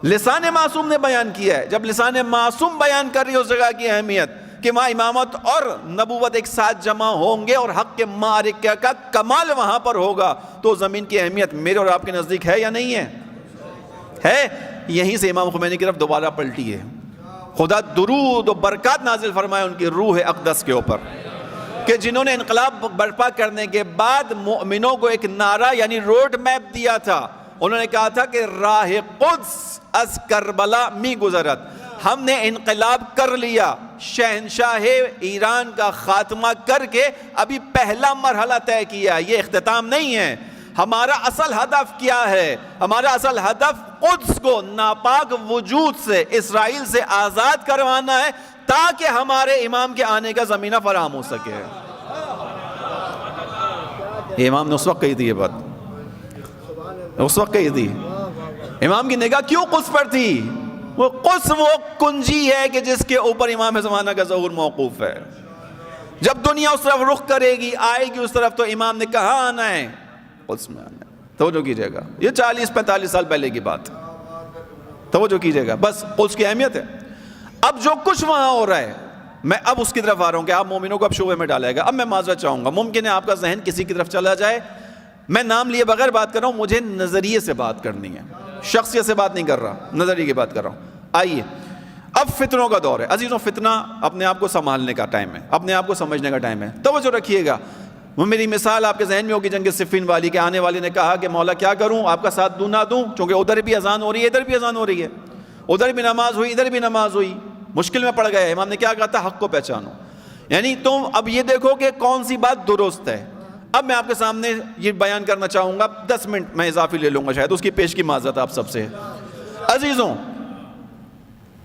لسان معصوم نے بیان کیا ہے، جب لسان معصوم بیان کر رہی ہے اس جگہ کی اہمیت کہ وہاں امامت اور نبوت ایک ساتھ جمع ہوں گے اور حق کے معرکہ کا کمال وہاں پر ہوگا، تو زمین کی اہمیت میرے اور آپ کے نزدیک ہے یا نہیں ہے؟ ہے۔ یہیں سے امام خمینی کی طرف دوبارہ پلٹی ہے۔ خدا درود و برکات نازل فرمائے ان کی روح اقدس کے اوپر، کہ جنہوں نے انقلاب برپا کرنے کے بعد مومنوں کو ایک نعرہ یعنی روڈ میپ دیا تھا۔ انہوں نے کہا تھا کہ راہ قدس از کربلا می گزرت، ہم نے انقلاب کر لیا، شہنشاہ ایران کا خاتمہ کر کے ابھی پہلا مرحلہ طے کیا، یہ اختتام نہیں ہے۔ ہمارا اصل ہدف کیا ہے؟ ہمارا اصل ہدف قدس کو ناپاک وجود سے، اسرائیل سے آزاد کروانا ہے تاکہ ہمارے امام کے آنے کا زمینہ فراہم ہو سکے. یہ امام نے اس وقت کہی تھی، یہ بات اس وقت کہی تھی. امام کی نگاہ کیوں قدس پر تھی؟ وہ قدس وہ کنجی ہے کہ جس کے اوپر امام زمانہ کا ظہور موقوف ہے. جب دنیا اس طرف رخ کرے گی، آئے گی اس طرف، تو امام نے کہاں آنا ہے؟ قدس میں آنا ہے. توجہ کیجئے گا، یہ 40-45 سال پہلے کی بات ہے. توجہ کیجئے گا، بس قدس کی اہمیت ہے. اب جو کچھ وہاں ہو رہا ہے، میں اب اس کی طرف آ رہا ہوں کہ آپ مومنوں کو اب شبہے میں ڈالے گا. اب میں معذرت چاہوں گا، ممکن ہے آپ کا ذہن کسی کی طرف چلا جائے. میں نام لیے بغیر بات کر رہا ہوں، مجھے نظریے سے بات کرنی ہے، شخصیت سے بات نہیں کر رہا، نظریے کی بات کر رہا ہوں. آئیے، اب فتنوں کا دور ہے عزیزوں. فتنہ اپنے آپ کو سنبھالنے کا ٹائم ہے، اپنے آپ کو سمجھنے کا ٹائم ہے. توجہ رکھیے گا. وہ میری مثال آپ کے ذہن میں ہوگی جنگ صفین والی کے آنے والے نے کہا کہ مولا کیا کروں، آپ کا ساتھ دوں نہ دوں، چونکہ ادھر بھی اذان ہو رہی ہے ادھر بھی اذان ہو رہی ہے، ادھر بھی نماز ہوئی ادھر بھی نماز ہوئی. مشکل میں پڑ گئے. امام نے کیا کہا تھا؟ حق کو پہچانو. یعنی تم اب یہ دیکھو کہ کون سی بات درست ہے. اب میں آپ کے سامنے یہ بیان کرنا چاہوں گا، 10 منٹ میں اضافی لے لوں گا شاید، اس کی پیش کی معذرت آپ سب سے. عزیزوں،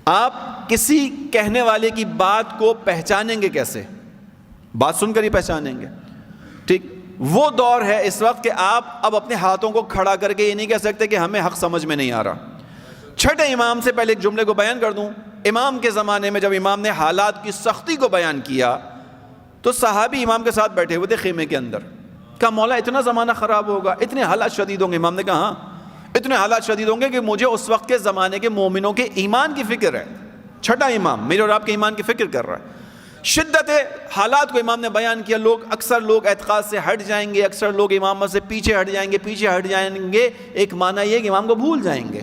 آپ کسی کہنے والے کی بات کو پہچانیں گے کیسے؟ بات سن کر ہی پہچانیں گے. ٹھیک، وہ دور ہے اس وقت کہ آپ اب اپنے ہاتھوں کو کھڑا کر کے یہ نہیں کہہ سکتے کہ ہمیں حق سمجھ میں نہیں آ رہا. چھٹے امام سے پہلے ایک جملے کو بیان کر دوں. امام کے زمانے میں جب امام نے حالات کی سختی کو بیان کیا تو صحابی امام کے ساتھ بیٹھے ہوئے تھے خیمے کے اندر. کہا مولا اتنا زمانہ خراب ہوگا، اتنے حالات شدید ہوں گے؟ امام نے کہا ہاں اتنے حالات شدید ہوں گے کہ مجھے اس وقت کے زمانے کے مومنوں کے ایمان کی فکر ہے. چھٹا امام میرے اور آپ کے ایمان کی فکر کر رہا ہے. شدت حالات کو امام نے بیان کیا. اکثر لوگ اعتقاد سے ہٹ جائیں گے، اکثر لوگ امامت سے پیچھے ہٹ جائیں گے. ایک معنی یہ کہ امام کو بھول جائیں گے،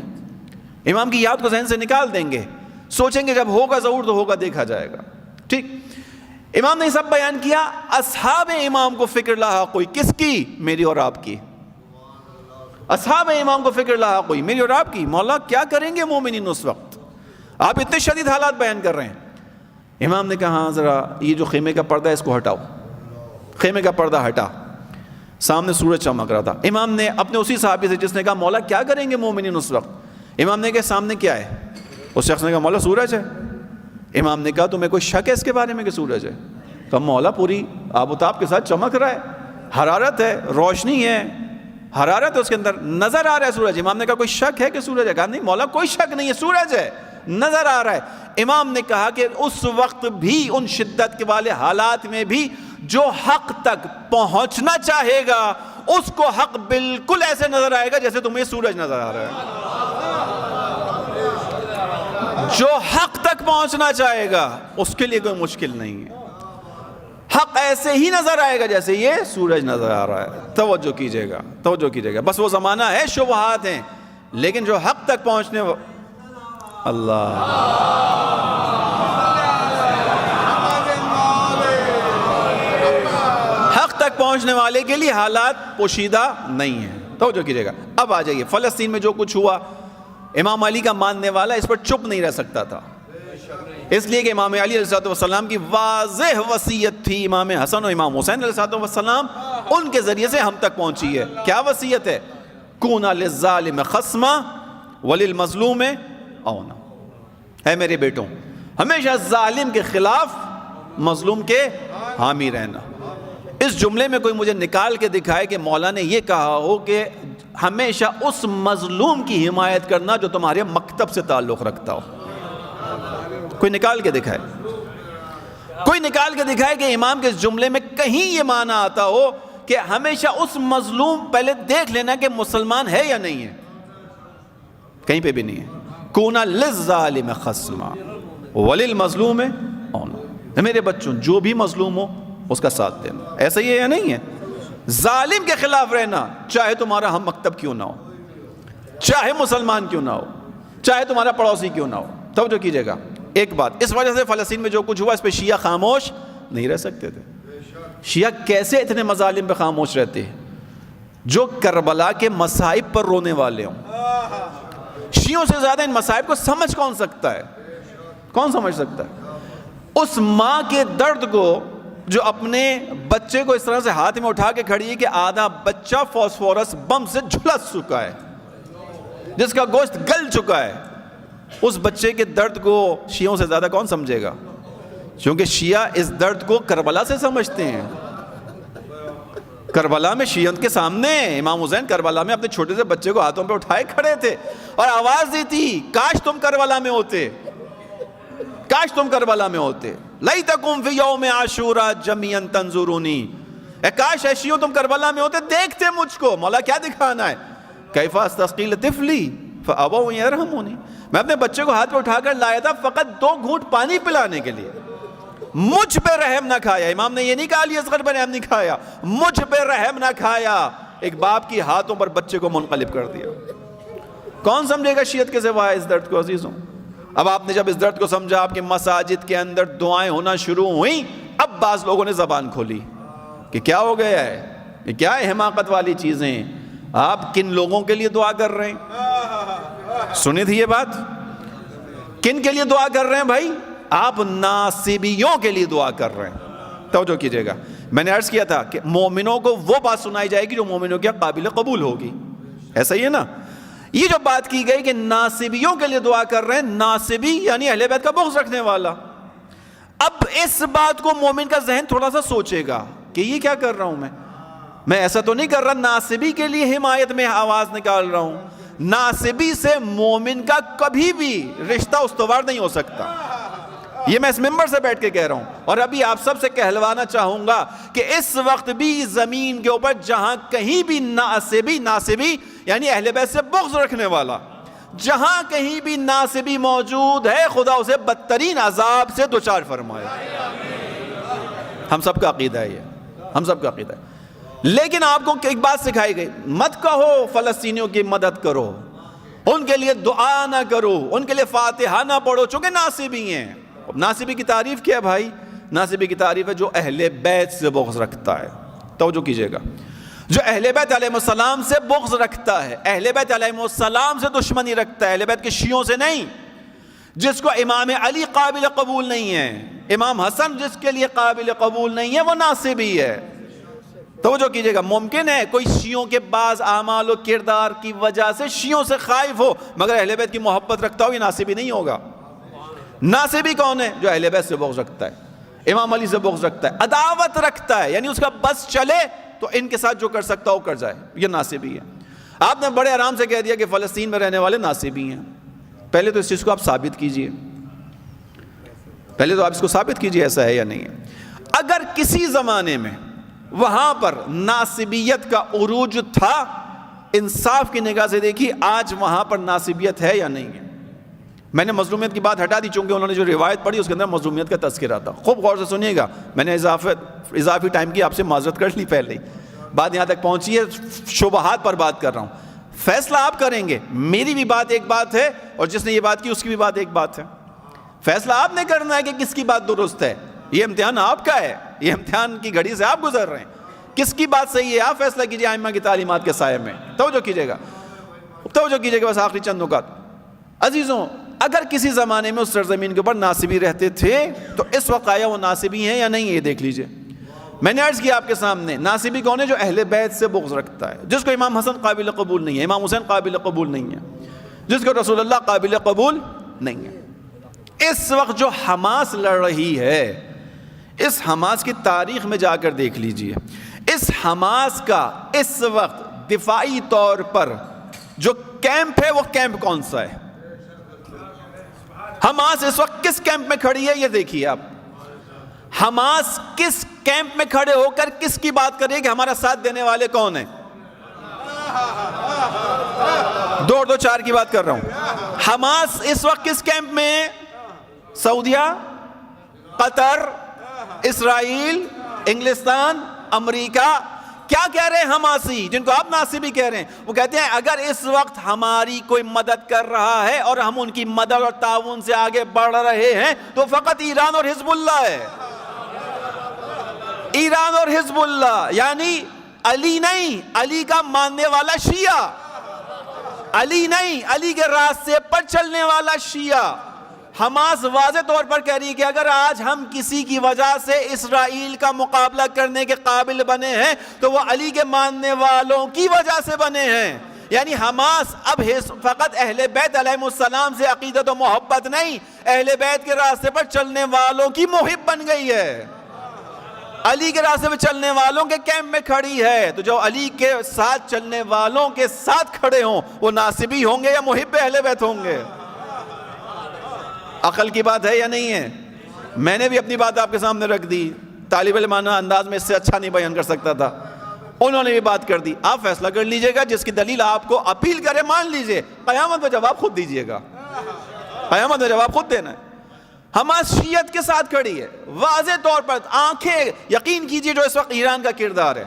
امام کی یاد کو ذہن سے نکال دیں گے، سوچیں گے جب ہوگا ضرور تو ہوگا، دیکھا جائے گا. ٹھیک، امام نے سب بیان کیا. اصحاب امام کو فکر لاحق ہوئی. کس کی؟ میری اور آپ کی. اصحاب امام کو فکر لاحق ہوئی، میری اور آپ کی. مولا کیا کریں گے مومنین اس وقت؟ آپ اتنے شدید حالات بیان کر رہے ہیں. امام نے کہا ہاں ذرا یہ جو خیمے کا پردہ ہے اس کو ہٹاؤ. خیمے کا پردہ ہٹا. سامنے سورج چمک رہا تھا. امام نے اپنے اسی صحابی سے جس نے کہا مولا کیا کریں گے مومنین اس وقت، امام نے کہا سامنے کیا ہے؟ اس شخص نے کہا مولا سورج ہے. امام نے کہا تمہیں کوئی شک ہے اس کے بارے میں کہ سورج ہے؟ کہا مولا پوری آب و تاب کے ساتھ چمک رہا ہے، حرارت ہے، روشنی ہے، حرارت ہے اس کے اندر، نظر آ رہا ہے سورج. امام نے کہا کوئی شک ہے کہ سورج ہے؟ کہا نہیں مولا کوئی شک نہیں ہے، سورج ہے، نظر آ رہا ہے. امام نے کہا کہ اس وقت بھی، ان شدت کے والے حالات میں بھی، جو حق تک پہنچنا چاہے گا اس کو حق بالکل ایسے نظر آئے گا جیسے تمہیں سورج نظر آ رہا ہے. جو حق تک پہنچنا چاہے گا اس کے لیے کوئی مشکل نہیں ہے، حق ایسے ہی نظر آئے گا جیسے یہ سورج نظر آ رہا ہے. توجہ کیجئے گا، توجہ کیجئے گا. بس وہ زمانہ ہے شبہات ہیں، لیکن جو حق تک پہنچنے اللہ حق تک پہنچنے والے کے لیے حالات پوشیدہ نہیں ہیں. توجہ کیجئے گا. اب آ جائیے فلسطین میں جو کچھ ہوا، امام علی کا ماننے والا اس پر چپ نہیں رہ سکتا تھا، اس لیے کہ امام علی علیہ السلام کی واضح وصیت تھی. امام حسن و امام حسین علیہ السلام ان کے ذریعے سے ہم تک پہنچی ہے. کیا وصیت ہے؟ کونا للظالم خصما وللمظلوم اونا. اے میرے بیٹوں، ہمیشہ ظالم کے خلاف مظلوم کے حامی رہنا. اس جملے میں کوئی مجھے نکال کے دکھائے کہ مولا نے یہ کہا ہو کہ ہمیشہ اس مظلوم کی حمایت کرنا جو تمہارے مکتب سے تعلق رکھتا ہو. کوئی نکال کے دکھائے، کوئی نکال کے دکھائے کہ امام کے اس جملے میں کہیں یہ معنی آتا ہو کہ ہمیشہ اس مظلوم، پہلے دیکھ لینا کہ مسلمان ہے یا نہیں ہے. کہیں پہ بھی نہیں ہے. کونا للظالم خصما وللمظلوم اونا. میرے بچوں، جو بھی مظلوم ہو اس کا ساتھ دینا. ایسا ہی ہے یا نہیں ہے؟ ظالم کے خلاف رہنا، چاہے تمہارا ہم مکتب کیوں نہ ہو، چاہے مسلمان کیوں نہ ہو، چاہے تمہارا پڑوسی کیوں نہ ہو. توجہ کیجئے گا. ایک بات، اس وجہ سے فلسطین میں جو کچھ ہوا اس پہ شیعہ خاموش نہیں رہ سکتے تھے. شیعہ کیسے اتنے مظالم پہ خاموش رہتے ہیں؟ جو کربلا کے مصائب پر رونے والے ہوں. شیعوں سے زیادہ ان مصائب کو سمجھ کون سکتا ہے؟ کون سمجھ سکتا ہے؟ اس ماں کے درد کو جو اپنے بچے کو اس طرح سے ہاتھ میں اٹھا کے کھڑی ہے کہ آدھا بچہ فاسفورس بم سے جھلس چکا ہے، جس کا گوشت گل چکا ہے، اس بچے کے درد کو شیعوں سے زیادہ کون سمجھے گا؟ کیونکہ شیعہ اس درد کو کربلا سے سمجھتے ہیں. کربلا میں شیعوں کے سامنے امام حسین کربلا میں اپنے چھوٹے سے بچے کو ہاتھوں پہ اٹھائے کھڑے تھے اور آواز دی تھی، کاش تم کربلا میں ہوتے، کاش تم کربلا میں ہوتے. لیتکم فی یوم عاشوراء جمیعا تنظرونی، اے کاش اے شیعوں تم کربلا میں ہوتے، دیکھتے مجھ کو. مولا کیا دکھانا ہے؟ کیف استسقی لطفلی فابوا یرحمونی، میں اپنے بچے کو ہاتھ پہ اٹھا کر لایا تھا فقط 2 گھونٹ پانی پلانے کے لیے، مجھ پہ رحم نہ کھایا. امام نے یہ نہیں کہا علی اصغر پہ رحم نہیں کھایا، مجھ پہ رحم نہ کھایا. ایک باپ کی ہاتھوں پر بچے کو منقلب کر دیا. کون سمجھے گا شیعت کے سوائے اس درد کو عزیزوں؟ اب آپ نے جب اس درد کو سمجھا، آپ کی مساجد کے اندر دعائیں ہونا شروع ہوئیں. اب بعض لوگوں نے زبان کھولی کہ کیا ہو گیا ہے، یہ کیا ہے حماقت والی چیزیں، آپ کن لوگوں کے لیے دعا کر رہے ہیں؟ سنی تھی یہ بات؟ کن کے لیے دعا کر رہے ہیں بھائی؟ آپ ناصبیوں کے لیے دعا کر رہے ہیں. توجہ کیجئے گا، میں نے عرض کیا تھا کہ مومنوں کو وہ بات سنائی جائے گی جو مومنوں کے قابل قبول ہوگی. ایسا ہی ہے نا؟ یہ جو بات کی گئی کہ ناصبیوں کے لیے دعا کر رہے ہیں، ناصبی یعنی اہل بیت کا بغض رکھنے والا. اب اس بات کو مومن کا ذہن تھوڑا سا سوچے گا کہ یہ کیا کر رہا ہوں میں ایسا تو نہیں کر رہا ناصبی کے لیے حمایت میں آواز نکال رہا ہوں. ناصبی سے مومن کا کبھی بھی رشتہ استوار نہیں ہو سکتا. یہ میں اس ممبر سے بیٹھ کے کہہ رہا ہوں. اور ابھی آپ سب سے کہلوانا چاہوں گا کہ اس وقت بھی زمین کے اوپر جہاں کہیں بھی ناصبی یعنی اہل بیت سے بغض رکھنے والا، جہاں کہیں بھی ناصبی موجود ہے، خدا اسے بدترین عذاب سے دوچار فرمائے. ہم سب کا عقیدہ ہے یہ، ہم سب کا عقیدہ ہے. لیکن آپ کو ایک بات سکھائی گئی، مت کہو فلسطینیوں کی مدد کرو، ان کے لیے دعا نہ کرو، ان کے لیے فاتحہ نہ پڑھو، چونکہ ناصبی ہیں. ناصبی کی تعریف کیا ہے بھائی؟ ناصبی کی تعریف ہے جو اہل بیت سے بغض رکھتا ہے. توجہ کیجئے گا، جو اہل بیت علیہ السلام سے بغض رکھتا ہے، اہل بیت علیہ السلام سے دشمنی رکھتا ہے، اہل بیت کے شیعوں سے نہیں. جس کو امام علی قابل قبول نہیں ہے، امام حسن جس کے لیے قابل قبول نہیں ہے، وہ ناصبی ہے. توجہ کیجئے گا، ممکن ہے کوئی شیعوں کے بعض اعمال و کردار کی وجہ سے شیعوں سے خائف ہو، مگر اہل بیت کی محبت رکھتا ہو، یہ ناصبی نہیں ہوگا. ناصبی کون ہے؟ جو اہل بیت سے بغض رکھتا ہے، امام علی سے بغض رکھتا ہے، عداوت رکھتا ہے، یعنی اس کا بس چلے تو ان کے ساتھ جو کر سکتا ہو کر جائے، یہ ناصبی ہے. آپ نے بڑے آرام سے کہہ دیا کہ فلسطین میں رہنے والے ناصبی ہیں. پہلے تو اس چیز کو آپ ثابت کیجئے، پہلے تو آپ اس کو ثابت کیجئے ایسا ہے یا نہیں ہے. اگر کسی زمانے میں وہاں پر ناصبیت کا عروج تھا، انصاف کی نگاہ سے دیکھی آج وہاں پر ناصبیت ہے یا نہیں ہے. میں نے مظلومیت کی بات ہٹا دی چونکہ انہوں نے جو روایت پڑھی اس کے اندر مظلومیت کا تذکرہ تھا. خوب غور سے سنیے گا، میں نے اضافی ٹائم کی آپ سے معذرت کر لی، پہلے ہی بات یہاں تک پہنچی ہے، شبہات پر بات کر رہا ہوں. فیصلہ آپ کریں گے، میری بھی بات ایک بات ہے اور جس نے یہ بات کی اس کی بھی بات ایک بات ہے. فیصلہ آپ نے کرنا ہے کہ کس کی بات درست ہے. یہ امتحان آپ کا ہے، یہ امتحان کی گھڑی سے آپ گزر رہے ہیں. کس کی بات صحیح ہے آپ فیصلہ کیجئے ائمہ کی تعلیمات کے سائے میں. توجہ کیجئے گا، توجہ کیجئے گا. بس آخری چند نکات عزیزوں، اگر کسی زمانے میں اس سرزمین کے اوپر ناصبی رہتے تھے تو اس وقت آیا وہ ناصبی ہیں یا نہیں، یہ دیکھ لیجئے. میں نے عرض کیا آپ کے سامنے، ناصبی کون ہے؟ جو اہل بیت سے بغض رکھتا ہے، جس کو امام حسن قابل قبول نہیں ہے، امام حسین قابل قبول نہیں ہے، جس کو رسول اللہ قابل قبول نہیں ہے. اس وقت جو حماس لڑ رہی ہے، اس حماس کی تاریخ میں جا کر دیکھ لیجئے. اس حماس کا اس وقت دفاعی طور پر جو کیمپ ہے وہ کیمپ کون سا ہے؟ حماس اس وقت کس کیمپ میں کھڑی ہے یہ دیکھیے آپ. حماس کس کیمپ میں کھڑے ہو کر کس کی بات کر رہی ہے کہ ہمارا ساتھ دینے والے کون ہیں؟ 2-4 کی بات کر رہا ہوں. حماس اس وقت کس کیمپ میں ہے؟ سعودیہ، قطر، اسرائیل، انگلستان، امریکہ. کیا کہہ رہے ہیں حماسی جن کو آپ ناصبی کہہ رہے ہیں؟ وہ کہتے ہیں اگر اس وقت ہماری کوئی مدد کر رہا ہے اور ہم ان کی مدد اور تعاون سے آگے بڑھ رہے ہیں تو فقط ایران اور حزب اللہ ہے. ایران اور حزب اللہ یعنی علی نہیں، علی کا ماننے والا شیعہ، علی نہیں، علی کے راستے پر چلنے والا شیعہ. حماس واضح طور پر کہہ رہی ہے کہ اگر آج ہم کسی کی وجہ سے اسرائیل کا مقابلہ کرنے کے قابل بنے ہیں تو وہ علی کے ماننے والوں کی وجہ سے بنے ہیں. یعنی حماس اب فقط اہل بیت علیہ السلام سے عقیدت و محبت نہیں، اہل بیت کے راستے پر چلنے والوں کی محب بن گئی ہے، علی کے راستے پہ چلنے والوں کے کیمپ میں کھڑی ہے۔ تو جو علی کے ساتھ چلنے والوں کے ساتھ کھڑے ہوں وہ ناصبی ہوں گے یا محب اہل بیت ہوں گے؟ عقل کی بات ہے یا نہیں ہے؟ میں نے بھی اپنی بات آپ کے سامنے رکھ دی، طالب علمانہ انداز میں اس سے اچھا نہیں بیان کر سکتا تھا، انہوں نے بھی بات کر دی۔ آپ فیصلہ کر لیجئے گا، جس کی دلیل آپ کو اپیل کرے مان لیجئے، قیامت میں جواب خود دیجئے گا، قیامت میں جواب خود دینا ہے۔ حماس شیعت کے ساتھ کھڑی ہے، واضح طور پر آنکھیں یقین کیجئے جو اس وقت ایران کا کردار ہے،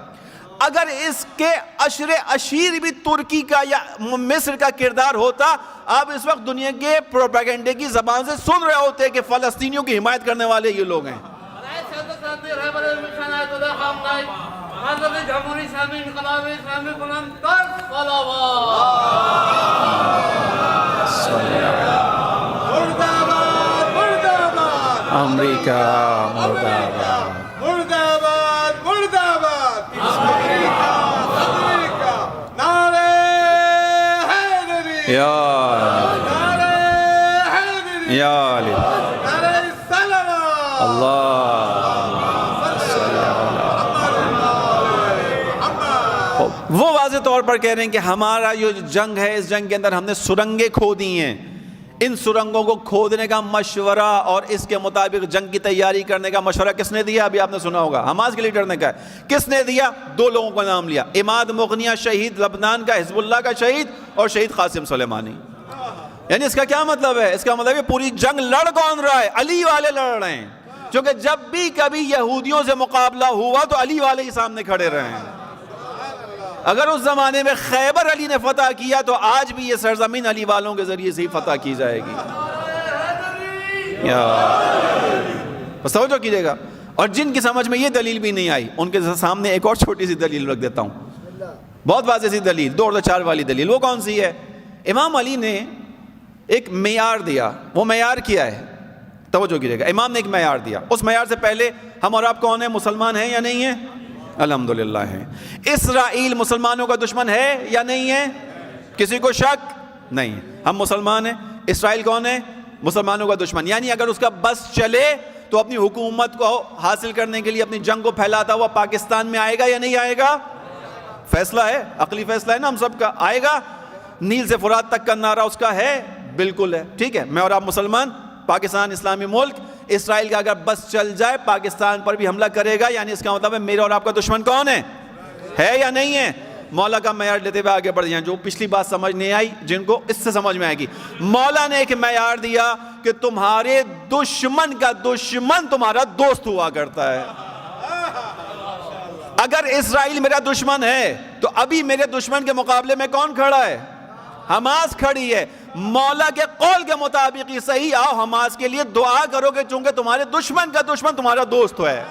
اگر اس کے عشر عشیر بھی ترکی کا یا مصر کا کردار ہوتا، آپ اس وقت دنیا کے پروپیگنڈے کی زبان سے سن رہے ہوتے کہ فلسطینیوں کی حمایت کرنے والے یہ لوگ ہیں۔ امریکہ مرد آباد، مرد آباد، مرد آباد، امریکہ، نعرہ حیدری، نعرہ حیدری، نعرہ سلام، وہ واضح طور پر کہہ رہے ہیں کہ ہمارا یہ جنگ ہے، اس جنگ کے اندر ہم نے سرنگیں کھودی ہیں، ان سرنگوں کو کھودنے کا مشورہ اور اس کے مطابق جنگ کی تیاری کرنے کا مشورہ کس نے دیا؟ ابھی آپ نے سنا ہوگا حماس کے لیڈر نے کہا، کس نے دیا؟ دو لوگوں کا نام لیا، عماد مغنیہ شہید لبنان کا، حزب اللہ کا شہید، اور شہید قاسم سلیمانی۔ یعنی اس کا کیا مطلب ہے؟ اس کا مطلب ہے پوری جنگ لڑ کون رہا ہے؟ علی والے لڑ رہے ہیں، کیونکہ جب بھی کبھی یہودیوں سے مقابلہ ہوا تو علی والے ہی سامنے کھڑے رہے ہیں۔ اگر اس زمانے میں خیبر علی نے فتح کیا تو آج بھی یہ سرزمین علی والوں کے ذریعے سے ہی فتح کی جائے گی۔ بس توجہ کیجئے گا۔ اور جن کی سمجھ میں یہ دلیل بھی نہیں آئی ان کے سامنے ایک اور چھوٹی سی دلیل رکھ دیتا ہوں، بہت واضح سی دلیل، 2 اور 4 والی دلیل۔ وہ کون سی ہے؟ امام علی نے ایک معیار دیا، وہ معیار کیا ہے؟ توجہ کیجئے گا، امام نے ایک معیار دیا، اس معیار سے پہلے ہم اور آپ کون ہیں؟ مسلمان ہیں یا نہیں ہیں؟ الحمدللہ ہیں۔ اسرائیل مسلمانوں کا دشمن ہے یا نہیں ہے؟ کسی کو شک نہیں، ہم مسلمان ہیں۔ اسرائیل کون ہے؟ مسلمانوں کا دشمن، یعنی اگر اس کا بس چلے تو اپنی حکومت کو حاصل کرنے کے لیے اپنی جنگ کو پھیلاتا ہوا پاکستان میں آئے گا یا نہیں آئے گا؟ فیصلہ ہے، عقلی فیصلہ ہے نا ہم سب کا، آئے گا۔ نیل سے فرات تک کا نعرہ اس کا ہے، بالکل ہے، ٹھیک ہے، میں اور آپ مسلمان، پاکستان اسلامی ملک، اسرائیل کا اگر بس چل جائے پاکستان پر بھی حملہ کرے گا، یعنی اس کا مطلب ہے میرے اور آپ کا دشمن کون ہے یا نہیں ہے؟ مولا کا معیار لیتے ہوئے آگے بڑھ جائیں، جو پچھلی بات سمجھ نہیں آئی جن کو اس سے سمجھ میں آئے گی۔ مولا نے ایک معیار دیا کہ تمہارے دشمن کا دشمن تمہارا دوست ہوا کرتا ہے۔ اگر اسرائیل میرا دشمن ہے تو ابھی میرے دشمن کے مقابلے میں کون کھڑا ہے؟ حماس کھڑی ہے۔ مولا کے قول کے مطابق ہی صحیح، آؤ حماس کے لیے دعا کرو کہ چونکہ تمہارے دشمن کا دشمن تمہارا دوست ہے،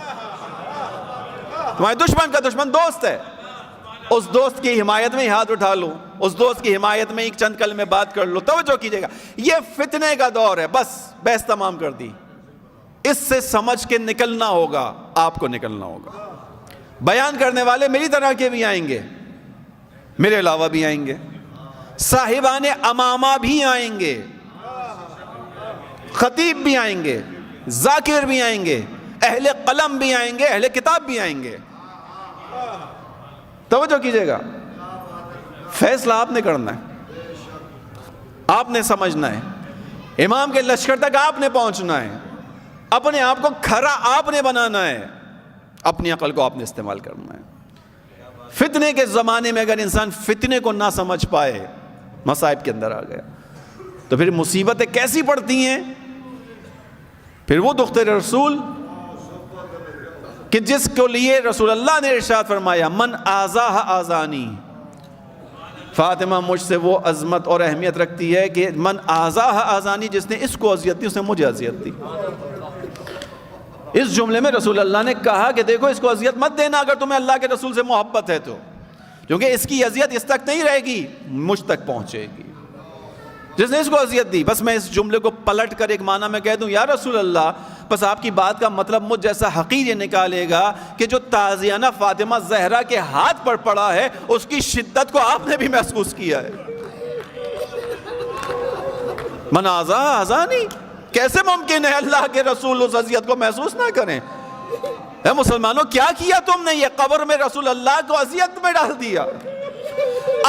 تمہارے دشمن کا دشمن دوست ہے، اس دوست کی حمایت میں ہی ہاتھ اٹھا لو، اس دوست کی حمایت میں ایک چند کلمے بات کر لو۔ توجہ کیجئے گا، یہ فتنے کا دور ہے، بس بحث تمام کر دی، اس سے سمجھ کے نکلنا ہوگا، آپ کو نکلنا ہوگا۔ بیان کرنے والے میری طرح کے بھی آئیں گے، میرے علاوہ بھی آئیں گے، صاحبان امامہ بھی آئیں گے، خطیب بھی آئیں گے، ذاکر بھی آئیں گے، اہل قلم بھی آئیں گے، اہل کتاب بھی آئیں گے۔ توجہ کیجئے گا، فیصلہ آپ نے کرنا ہے، آپ نے سمجھنا ہے، امام کے لشکر تک آپ نے پہنچنا ہے، اپنے آپ کو کھرا آپ نے بنانا ہے، اپنی عقل کو آپ نے استعمال کرنا ہے۔ فتنے کے زمانے میں اگر انسان فتنے کو نہ سمجھ پائے، مصائب کے اندر آ گیا، تو پھر مصیبتیں کیسی پڑتی ہیں؟ پھر وہ دختر رسول کہ جس کو لیے رسول اللہ نے ارشاد فرمایا من آذاہ آذانی، فاطمہ مجھ سے وہ عظمت اور اہمیت رکھتی ہے کہ من آذاہ آذانی، جس نے اس کو اذیت دی اس نے مجھے اذیت دی۔ اس جملے میں رسول اللہ نے کہا کہ دیکھو اس کو اذیت مت دینا اگر تمہیں اللہ کے رسول سے محبت ہے تو، کیونکہ اس کی اذیت اس تک نہیں رہے گی، مجھ تک پہنچے گی، جس نے اس کو اذیت دی۔ بس میں اس جملے کو پلٹ کر ایک معنی میں کہہ دوں، یا رسول اللہ بس آپ کی بات کا مطلب مجھ جیسا حقیر یہ نکالے گا کہ جو تعزیانہ فاطمہ زہرا کے ہاتھ پر پڑا ہے اس کی شدت کو آپ نے بھی محسوس کیا ہے. من آزا آزانی، کیسے ممکن ہے اللہ کے رسول اس اذیت کو محسوس نہ کریں؟ اے مسلمانوں، کیا کیا تم نے؟ یہ قبر میں رسول اللہ کو اذیت میں ڈال دیا.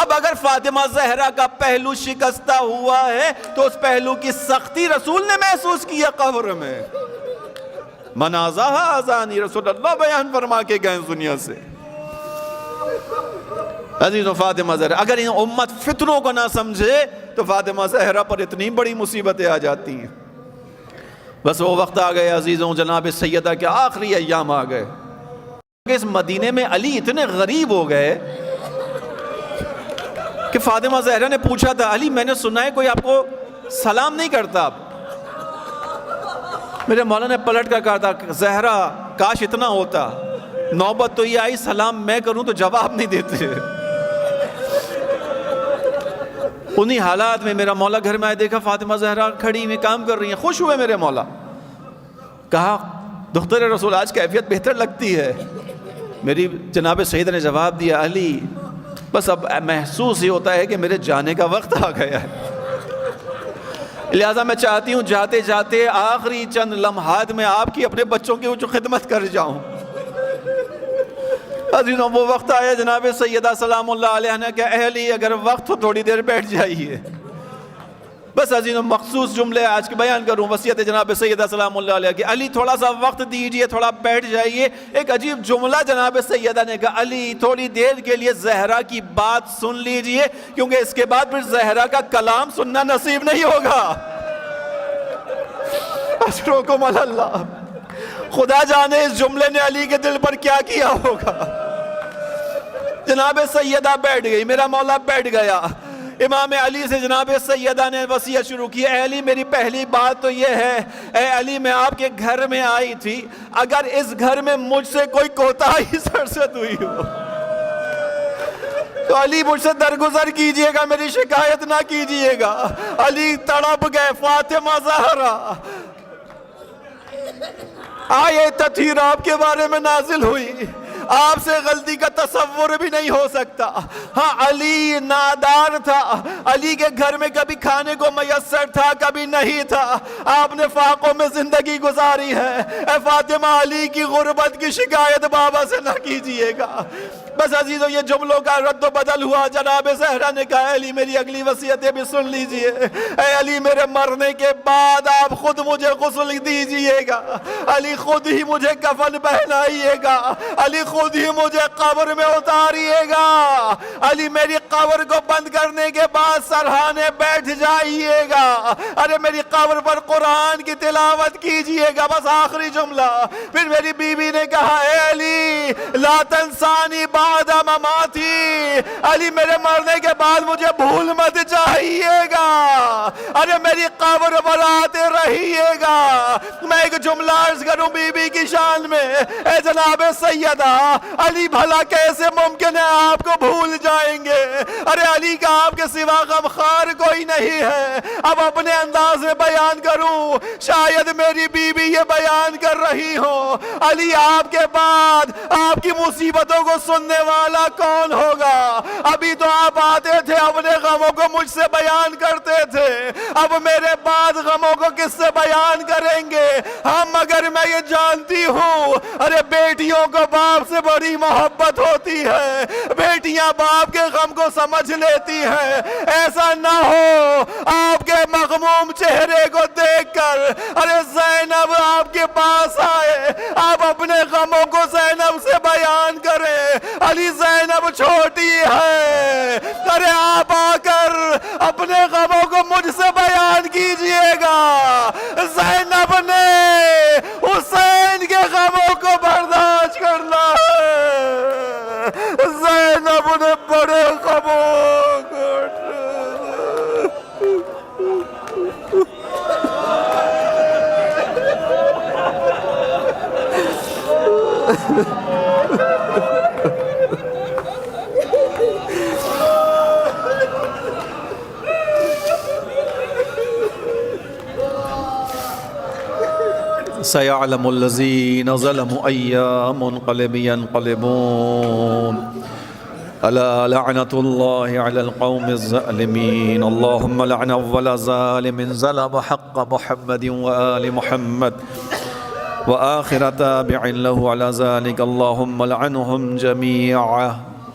اب اگر فاطمہ زہرا کا پہلو شکستہ ہوا ہے تو اس پہلو کی سختی رسول نے محسوس کیا قبر میں. من آزاہا آزانی، رسول اللہ بیان فرما کے گئے دنیا سے. عزیزوں، فاطمہ زہرا، اگر ان امت فتنوں کو نہ سمجھے تو فاطمہ زہرا پر اتنی بڑی مصیبتیں آ جاتی ہیں. بس وہ وقت آ گئے عزیزوں، جناب سیدہ کے آخری ایام آ گئے. اس مدینے میں علی اتنے غریب ہو گئے کہ فاطمہ زہرا نے پوچھا تھا، علی میں نے سنا ہے کوئی آپ کو سلام نہیں کرتا. میرے مولا نے پلٹ کر کہا تھا، زہرا کاش اتنا ہوتا، نوبت تو یہ آئی سلام میں کروں تو جواب نہیں دیتے. انہی حالات میں میرا مولا گھر میں آئے، دیکھا فاطمہ زہرا کھڑی ہوئی کام کر رہی ہیں. خوش ہوئے میرے مولا، کہا دختر رسول آج کیفیت بہتر لگتی ہے. میری جناب سیدہ نے جواب دیا، علی بس اب محسوس ہی ہوتا ہے کہ میرے جانے کا وقت آ گیا ہے، لہٰذا میں چاہتی ہوں جاتے جاتے آخری چند لمحات میں آپ کی اپنے بچوں کی خدمت کر جاؤں. عزیزوں، وہ وقت آیا جناب سیدہ سلام اللہ علیہ نے کہ اے علی اگر وقت ہو تھوڑی دیر بیٹھ جائیے. بس عزیزوں، مخصوص جملے آج کے بیان کروں، وصیت جناب سیدہ سلام اللہ علیہ کہ علی تھوڑا سا وقت دیجئے، تھوڑا بیٹھ جائیے. ایک عجیب جملہ جناب سیدہ نے کہا، علی تھوڑی دیر کے لیے زہرا کی بات سن لیجئے، کیونکہ اس کے بعد پھر زہرا کا کلام سننا نصیب نہیں ہوگا. اشرکم اللہ، خدا جانے اس جملے نے علی کے دل پر کیا کیا ہوگا. جناب سیدہ بیٹھ گئی، میرا مولا بیٹھ گیا. امام علی سے جناب سیدہ نے وصیت شروع کی، اے علی میری پہلی بات تو یہ ہے، اے علی میں آپ کے گھر میں آئی تھی، اگر اس گھر میں مجھ سے کوئی کوتاہی سرزد ہوئی ہو تو علی مجھ سے درگزر کیجئے گا، میری شکایت نہ کیجئے گا. علی تڑپ گئے. فاطمہ زہرا، آیت تطہیر آپ کے بارے میں نازل ہوئی، آپ سے غلطی کا تصور بھی نہیں ہو سکتا. ہاں علی نادار تھا، علی کے گھر میں کبھی کھانے کو میسر تھا کبھی نہیں تھا، آپ نے فاقوں میں زندگی گزاری ہے. اے فاطمہ، علی کی غربت کی شکایت بابا سے نہ کیجئے گا. بس عزیزوں، یہ جملوں کا رد و بدل ہوا. جناب زہرا نے کہا، اے علی میری اگلی وصیتیں بھی سن لیجئے. اے علی میرے مرنے کے بعد آپ خود مجھے غسل دیجئے گا، علی خود ہی مجھے کفن پہنائیے گا، علی خود ہی مجھے قبر میں اتاریے گا، علی میری قبر کو بند کرنے کے بعد سرہانے بیٹھ جائیے گا، ارے میری قبر پر قرآن کی تلاوت کیجئے گا. بس آخری جملہ. پھر میری بیوی نے کہا، اے علی لا تنسانی بعد مماتی، علی میرے مرنے کے بعد مجھے بھول مت جائیے گا، ارے میری قبر پر آتے رہیے گا. میں ایک جملہ عرض کروں بی بی کی شان میں، اے جناب سیدہ، علی بھلا کیسے ممکن ہے آپ کو بھول جائیں گے؟ ارے علی کا آپ کے سوا غمخوار کوئی نہیں ہے. اب اپنے انداز میں بیان کروں، شاید میری بیوی یہ بیان کر رہی ہو، علی آپ کے بعد آپ کی مصیبتوں کو سننے والا کون ہوگا؟ ابھی تو آپ آتے تھے اپنے غموں کو مجھ سے بیان کرتے تھے، اب میرے بعد غموں کو کس سے بیان کریں گے ہم؟ مگر میں یہ جانتی ہوں، ارے بیٹیوں کو باپ سے بڑی محبت ہوتی ہے، بیٹیاں باپ کے غم کو سمجھ لیتی ہیں. ایسا نہ ہو آپ کے مغموم چہرے کو دیکھ کر ارے زینب آپ کے پاس آئے، آپ اپنے غموں کو زینب سے بیان کریں. علی زینب چھوٹی ہے، ارے آپ آ کر اپنے غموں کو مجھ سے بیان کیجئے گا. زینب نے حسین کے غموں کو برداشت کرنا ہے، زینب نے بڑے غموں کو فسيعلم الذين ظلموا أي منقلب ينقلبون ألا لعنة الله على القوم الظالمين اللهم لعن أول ظالم ظلم حق محمد وآل محمد وآخر تابع له على ذلك اللهم لعنهم جميعا